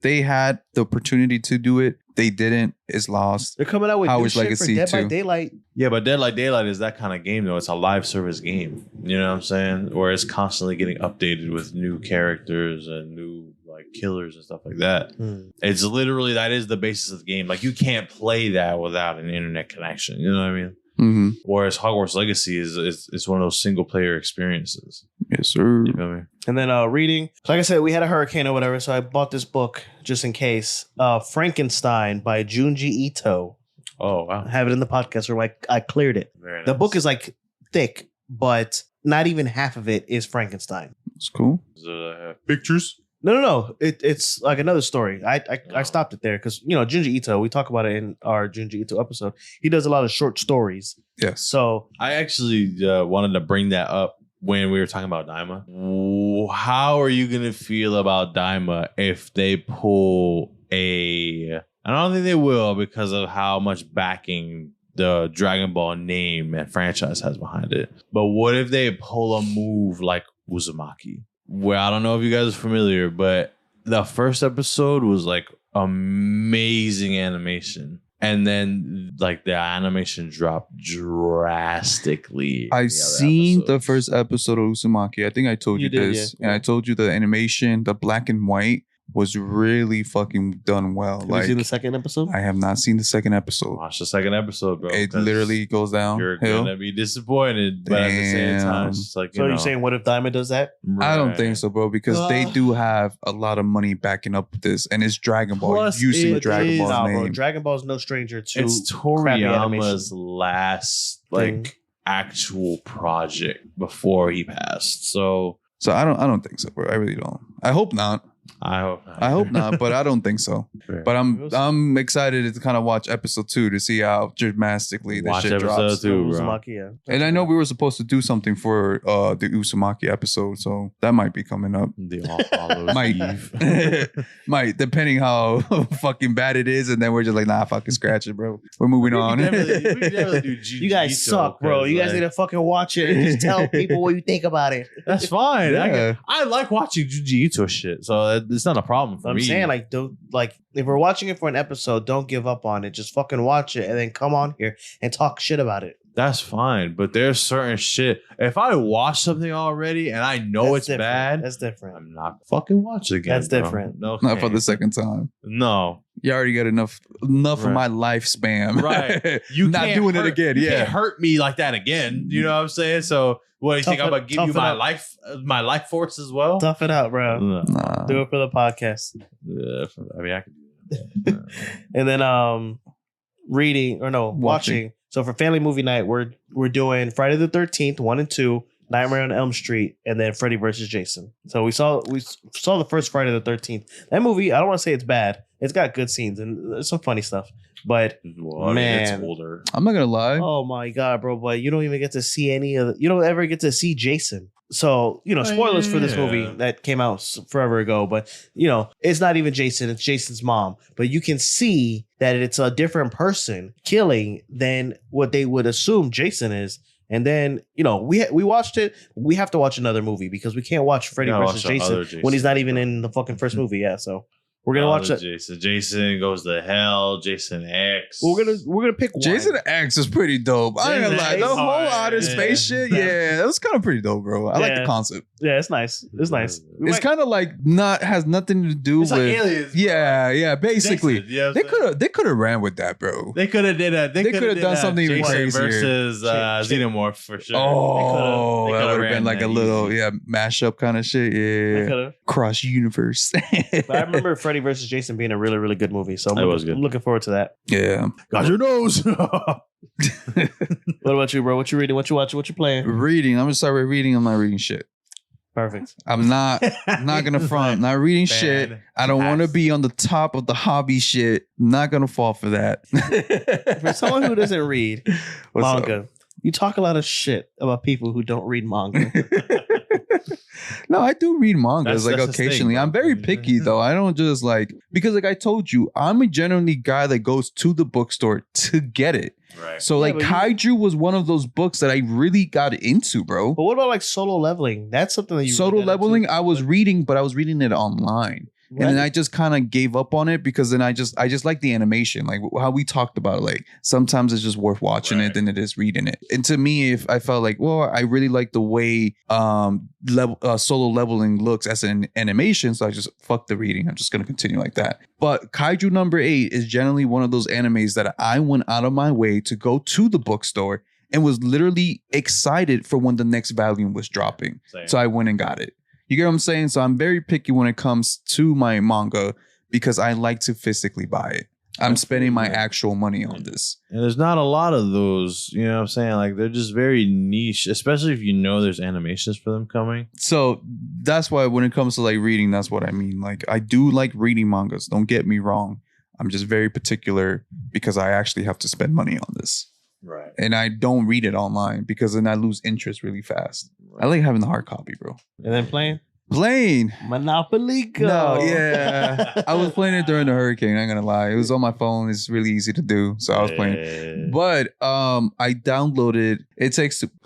They had the opportunity to do it. They didn't. It's lost. They're coming out with Hogwarts Legacy for Dead by Daylight. Yeah, but Dead by Daylight is that kind of game though. It's a live service game. You know what I'm saying? Where it's constantly getting updated with new characters and new like killers and stuff like that. It's literally that is the basis of the game. Like you can't play that without an internet connection. You know what I mean? Mm-hmm. Whereas Hogwarts Legacy is one of those single player experiences. Yes, sir. You know me? And then reading, like I said, we had a hurricane or whatever, so I bought this book just in case. Frankenstein by Junji Ito. Oh wow! I have it in the podcast where I cleared it. Very nice. The book is like thick, but not even half of it is Frankenstein. It's cool. Pictures. No. It's like another story. I stopped it there because Junji Ito. We talk about it in our Junji Ito episode. He does a lot of short stories. Yes. So I actually wanted to bring that up when we were talking about Daima. How are you gonna feel about Daima if they pull a? I don't think they will because of how much backing the Dragon Ball name and franchise has behind it. But what if they pull a move like Uzumaki? Well, I don't know if you guys are familiar, but the first episode was like amazing animation. And then like the animation dropped drastically. I've seen the first episode of Uzumaki. I think I told you this. Yeah. And I told you the animation, the black and white was really fucking done well. Have you seen the second episode? I have not seen the second episode. Watch the second episode, bro. It literally goes down. You're gonna be disappointed, but at the same time, it's just like so. You're saying what if Daima does that? Right. I don't think so, bro, because they do have a lot of money backing up this, and it's Dragon Ball. Plus using Dragon Ball's name. Bro, Dragon Ball is no stranger to. It's Toriyama's last actual project before he passed. So I don't think so, bro. I really don't. I hope not. I hope not. I hope not, but I don't think so. Fair. But I'm excited to kind of watch episode 2 to see how dramatically this shit drops. 2, Uzumaki, and I know we were supposed to do something for the Uzumaki episode, so that might be coming up. The All Hallows might, depending how fucking bad it is, and then we're just like, nah, fucking scratch it, bro. We're moving on. We definitely do you guys suck, bro. You guys need to fucking watch it and just tell people what you think about it. That's fine. Yeah. I like watching Junji Ito shit, so it's not a problem for me. I'm saying if we're watching it for an episode, don't give up on it. Just fucking watch it and then come on here and talk shit about it. That's fine, but there's certain shit. If I watch something already and I know it's bad, that's different. I'm not fucking watch it again. That's different. No, not for the second time. No, you already got enough of my lifespan. Right, you not doing it again. You can't hurt me like that again. You know what I'm saying? So. What do you think? I'm gonna give you my life force as well? Tough it out, bro. No. Nah. Do it for the podcast. Yeah, I mean, I can do that. And then watching. So for family movie night, we're doing Friday the 13th, 1 and 2, Nightmare on Elm Street, and then Freddy vs. Jason. So we saw the first Friday the 13th. That movie, I don't want to say it's bad. It's got good scenes and there's some funny stuff. But man, it's older. I'm not gonna lie. Oh my god, bro! But you don't even get to see you don't ever get to see Jason. So spoilers for this movie that came out forever ago. But it's not even Jason; it's Jason's mom. But you can see that it's a different person killing than what they would assume Jason is. And then we watched it. We have to watch another movie because we can't watch Freddy vs. Jason when he's not even in the fucking first movie. Yeah, so. We're gonna watch that. Jason goes to hell. Jason X. We're gonna pick one. Jason X is pretty dope. I ain't gonna lie. The whole outer space shit, that was kind of pretty dope, bro. I like the concept. Yeah, it's nice. It's nice. It's kind of like has nothing to do with like aliens. Yeah. Basically, Jason, they could have ran with that, bro. They could have done something even crazier versus Xenomorph for sure. Oh, that would have been like a little mashup kind of shit. Yeah, cross universe. But I remember Freddy vs. Jason being a really, really good movie. So I'm looking forward to that. Yeah. Got your nose. What about you, bro? What you reading? What you watching? What you playing? Reading. I'm gonna start with reading. I'm not reading shit. Perfect. I'm not gonna front. I'm not reading shit. I don't want to be on the top of the hobby shit. I'm not gonna fall for that. For someone who doesn't read manga, you talk a lot of shit about people who don't read manga. No, I do read mangas That's occasionally. thing, I'm very picky though. I don't just because I told you, I'm a generally guy that goes to the bookstore to get it. Right. So Kaiju was one of those books that I really got into, bro. But what about Solo Leveling? That's something that you Solo Leveling I was reading, but I was reading it online. And then I just kind of gave up on it because then I just like the animation, like how we talked about it. Sometimes it's just worth watching it than it is reading it. And to me, if I felt I really like the way Solo Leveling looks as an animation, so I just fuck the reading. I'm just gonna continue like that. But Kaiju number 8 is generally one of those animes that I went out of my way to go to the bookstore and was literally excited for when the next volume was dropping. Same. So I went and got it. You get what I'm saying? So I'm very picky when it comes to my manga because I like to physically buy it. I'm spending my actual money on this. And there's not a lot of those, you know what I'm saying? They're just very niche, especially if you know there's animations for them coming. So that's why when it comes to reading, that's what I mean. I do like reading mangas. Don't get me wrong. I'm just very particular because I actually have to spend money on this. Right. And I don't read it online because then I lose interest really fast. Right. I like having the hard copy, bro. And then playing Monopoly Go. No, yeah. I was playing it during the hurricane, I'm gonna lie. It was on my phone. It's really easy to do. So I was playing. But I downloaded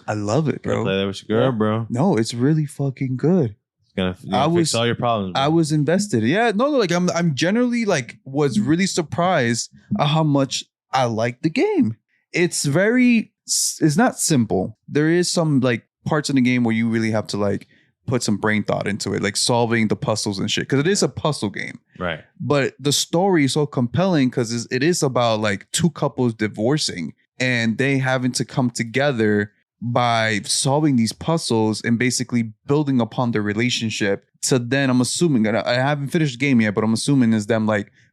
I love it, bro. Play that with your girl, bro. No, it's really fucking good. It's gonna fix all your problems, bro. I was invested. Yeah, no, I'm generally was really surprised at how much I like the game. It's not simple. There is some parts in the game where you really have to put some brain thought into it, solving the puzzles and shit, because it is a puzzle game. Right. But the story is so compelling because it is about two couples divorcing and they having to come together by solving these puzzles and basically building upon their relationship. So then I'm assuming, I haven't finished the game yet, but I'm assuming is them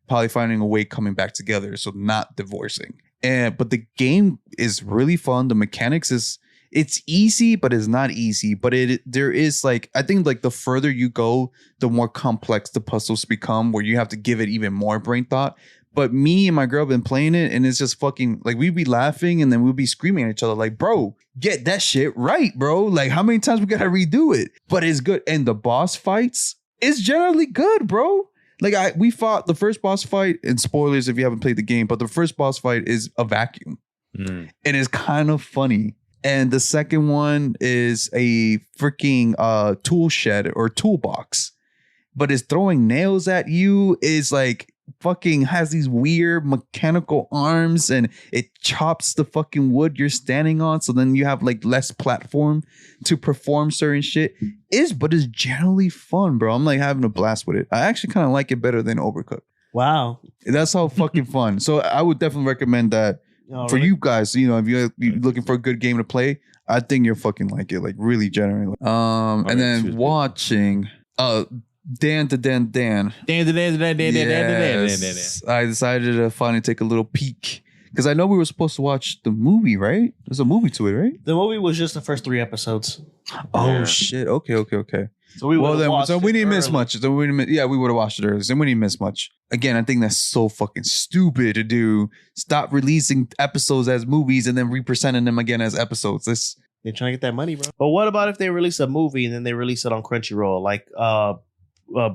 probably finding a way coming back together, so not divorcing. But the game is really fun. The mechanics it's easy, but it's not easy. But there is I think the further you go, the more complex the puzzles become, where you have to give it even more brain thought. But me and my girl have been playing it, and it's just fucking we'd be laughing and then we'd be screaming at each other bro, get that shit right, bro. How many times we gotta redo it? But it's good. And the boss fights is generally good, bro. We fought the first boss fight, and spoilers if you haven't played the game, but the first boss fight is a vacuum. And it's kind of funny. And the second one is a freaking tool shed or toolbox, but it's throwing nails at you. Is fucking has these weird mechanical arms and it chops the fucking wood you're standing on. So then you have less platform to perform certain shit. But it's generally fun, bro. I'm having a blast with it. I actually kind of like it better than Overcooked. Wow. That's how fucking fun. So I would definitely recommend that for you guys. If you're looking for a good game to play, I think you'll fucking like it. Really genuinely. And then watching Dan. Yes. I decided to finally take a little peek because I know we were supposed to watch the movie, right? There's a movie to it, right? The movie was just the first 3 episodes. Oh shit! Okay. So we didn't miss much. We would have watched it early. So we didn't miss much. Again, I think that's so fucking stupid to do. Stop releasing episodes as movies and then representing them again as episodes. They're trying to get that money, bro. But what about if they release a movie and then they release it on Crunchyroll,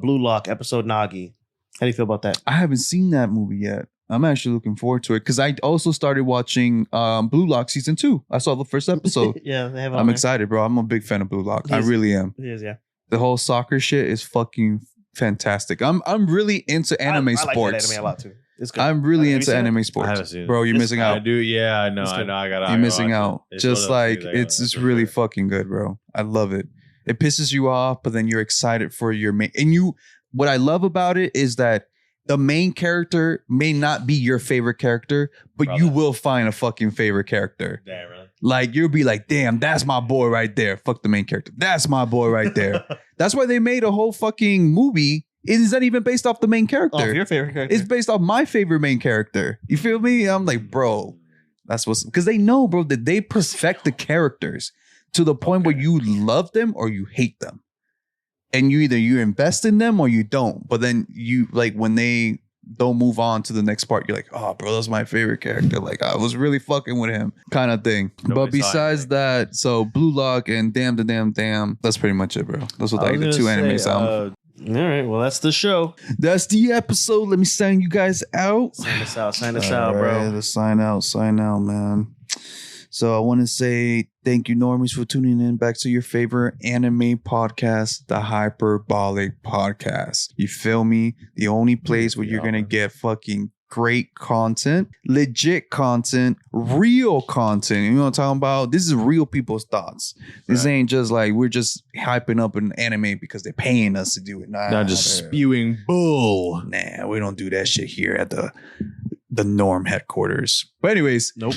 Blue Lock episode Nagi? How do you feel about that? I haven't seen that movie yet. I'm actually looking forward to it because I also started watching Blue Lock season 2. I saw the first episode. Yeah, they have. I'm excited, bro. I'm a big fan of Blue Lock. I really am. It is, yeah. The whole soccer shit is fucking fantastic. I'm really into anime sports. I like that anime a lot too. It's good. I'm really into anime sports. I haven't seen it. Bro, you're missing out. I do. Yeah, I know. I got. You're missing out. Just it's really fucking good, bro. I love it. It pisses you off, but then you're excited for your main. And what I love about it is that the main character may not be your favorite character, but you will find a fucking favorite character. Damn, really? You'll be like, damn, that's my boy right there. Fuck the main character. That's my boy right there. That's why they made a whole fucking movie It's not even based off the main character. Oh, your favorite character. It's based off my favorite main character. You feel me? I'm like, bro, that's what's because they know, bro, that they perfect the characters to the point where you love them or you hate them. And you invest in them or you don't. But then you like when they don't move on to the next part, you're like, oh, bro, that's my favorite character. Like, I was really fucking with him kind of thing. But besides that, so Blue Lock and Damn, that's pretty much it, bro. Those are like the two animes. All right, well, that's the show. That's the episode. Let me sign you guys out. Sign us out, bro. Let's sign out, man. So I want to say thank you, normies, for tuning in back to your favorite anime podcast, the Hyperbolic Podcast. You feel me? The only place where you're going to get fucking great content, legit content, real content. You know what I'm talking about? This is real people's thoughts. This ain't just like we're just hyping up an anime because they're paying us to do it. Not just spewing bull. Nah, we don't do that shit here at the Norm headquarters. But anyways, nope.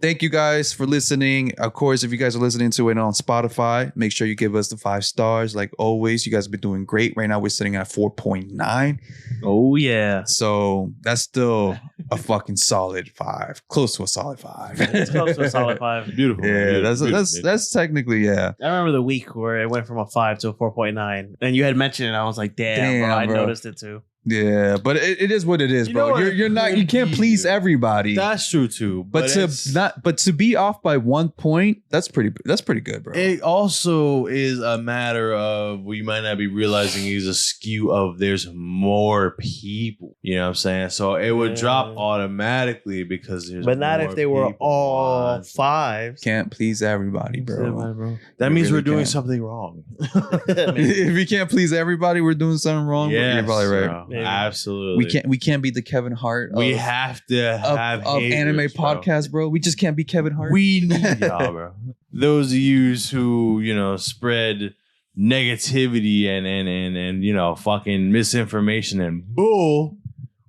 Thank you guys for listening. Of course, if you guys are listening to it on Spotify, make sure you give us the 5 stars. Like always, you guys have been doing great. Right now, we're sitting at 4.9. Oh, yeah. So that's still a fucking solid 5. Close to a solid 5. It's close to a solid 5. Beautiful. Yeah, that's technically, yeah. I remember the week where it went from a 5 to a 4.9. And you had mentioned it. I was like, damn bro, I noticed it too. Yeah, but it is what it is, bro. You can't please everybody. That's true too. But to be off by 1 point, that's pretty good, bro. It also is a matter of we might not be realizing is a skew of there's more people. You know what I'm saying? So it would drop automatically because there's but not if they were all 5s. Can't please everybody, bro. That means we're doing something wrong. If we can't please everybody, we're doing something wrong. Yes, you're probably right. Bro. Absolutely. We can't be the Kevin Hart. We have to have of anime podcasts, bro. We just can't be Kevin Hart. We need y'all, bro. Those of you who spread negativity and fucking misinformation and bull.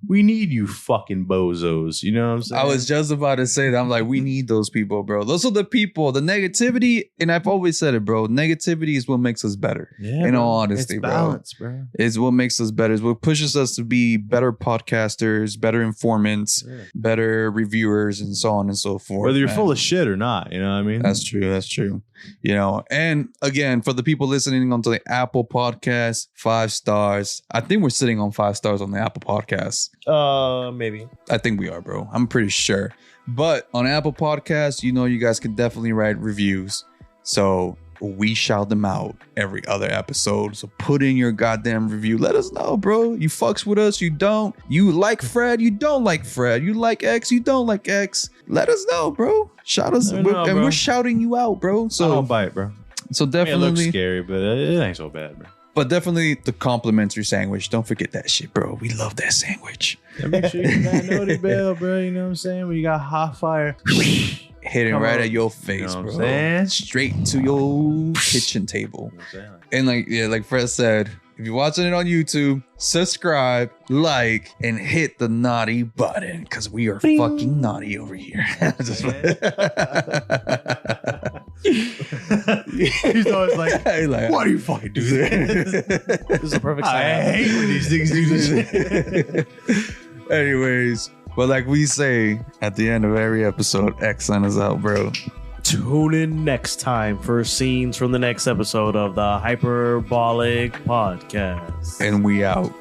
We need you fucking bozos. You know what I'm saying? I was just about to say that. I'm like, we need those people, bro. Those are the people. The negativity, and I've always said it, bro. Negativity is what makes us better. Yeah, in all honesty, it's balance, bro. It's what makes us better. It's what pushes us to be better podcasters, better informants, better reviewers, and so on and so forth. Whether you're full of shit or not, you know what I mean? That's true. And again, for the people listening onto the Apple Podcast, 5 stars. I think we're sitting on 5 stars on the Apple Podcast. Maybe. I think we are, bro. I'm pretty sure. But on Apple Podcasts, you guys can definitely write reviews. So we shout them out every other episode. So put in your goddamn review. Let us know, bro. You fucks with us, you don't. You like Fred, you don't like Fred. You like X, you don't like X. Let us know, bro. Shout us, we're shouting you out, bro. So I don't bite, bro. So definitely, it looks scary, but it ain't so bad, bro. But definitely the complimentary sandwich. Don't forget that shit, bro. We love that sandwich. And make sure you got Naughty Bell, bro. You know what I'm saying? When you got hot fire. Hitting right at your face, bro. Straight to your kitchen table. And like Fred said, if you're watching it on YouTube, subscribe, like, and hit the naughty button because we are fucking naughty over here. He's always like, why do you fucking do this? This is a perfect sign. I hate when these things do this shit. Anyways, but like we say at the end of every episode, X sign us out, bro. Tune in next time for scenes from the next episode of the Hyperbolic Podcast. And we out.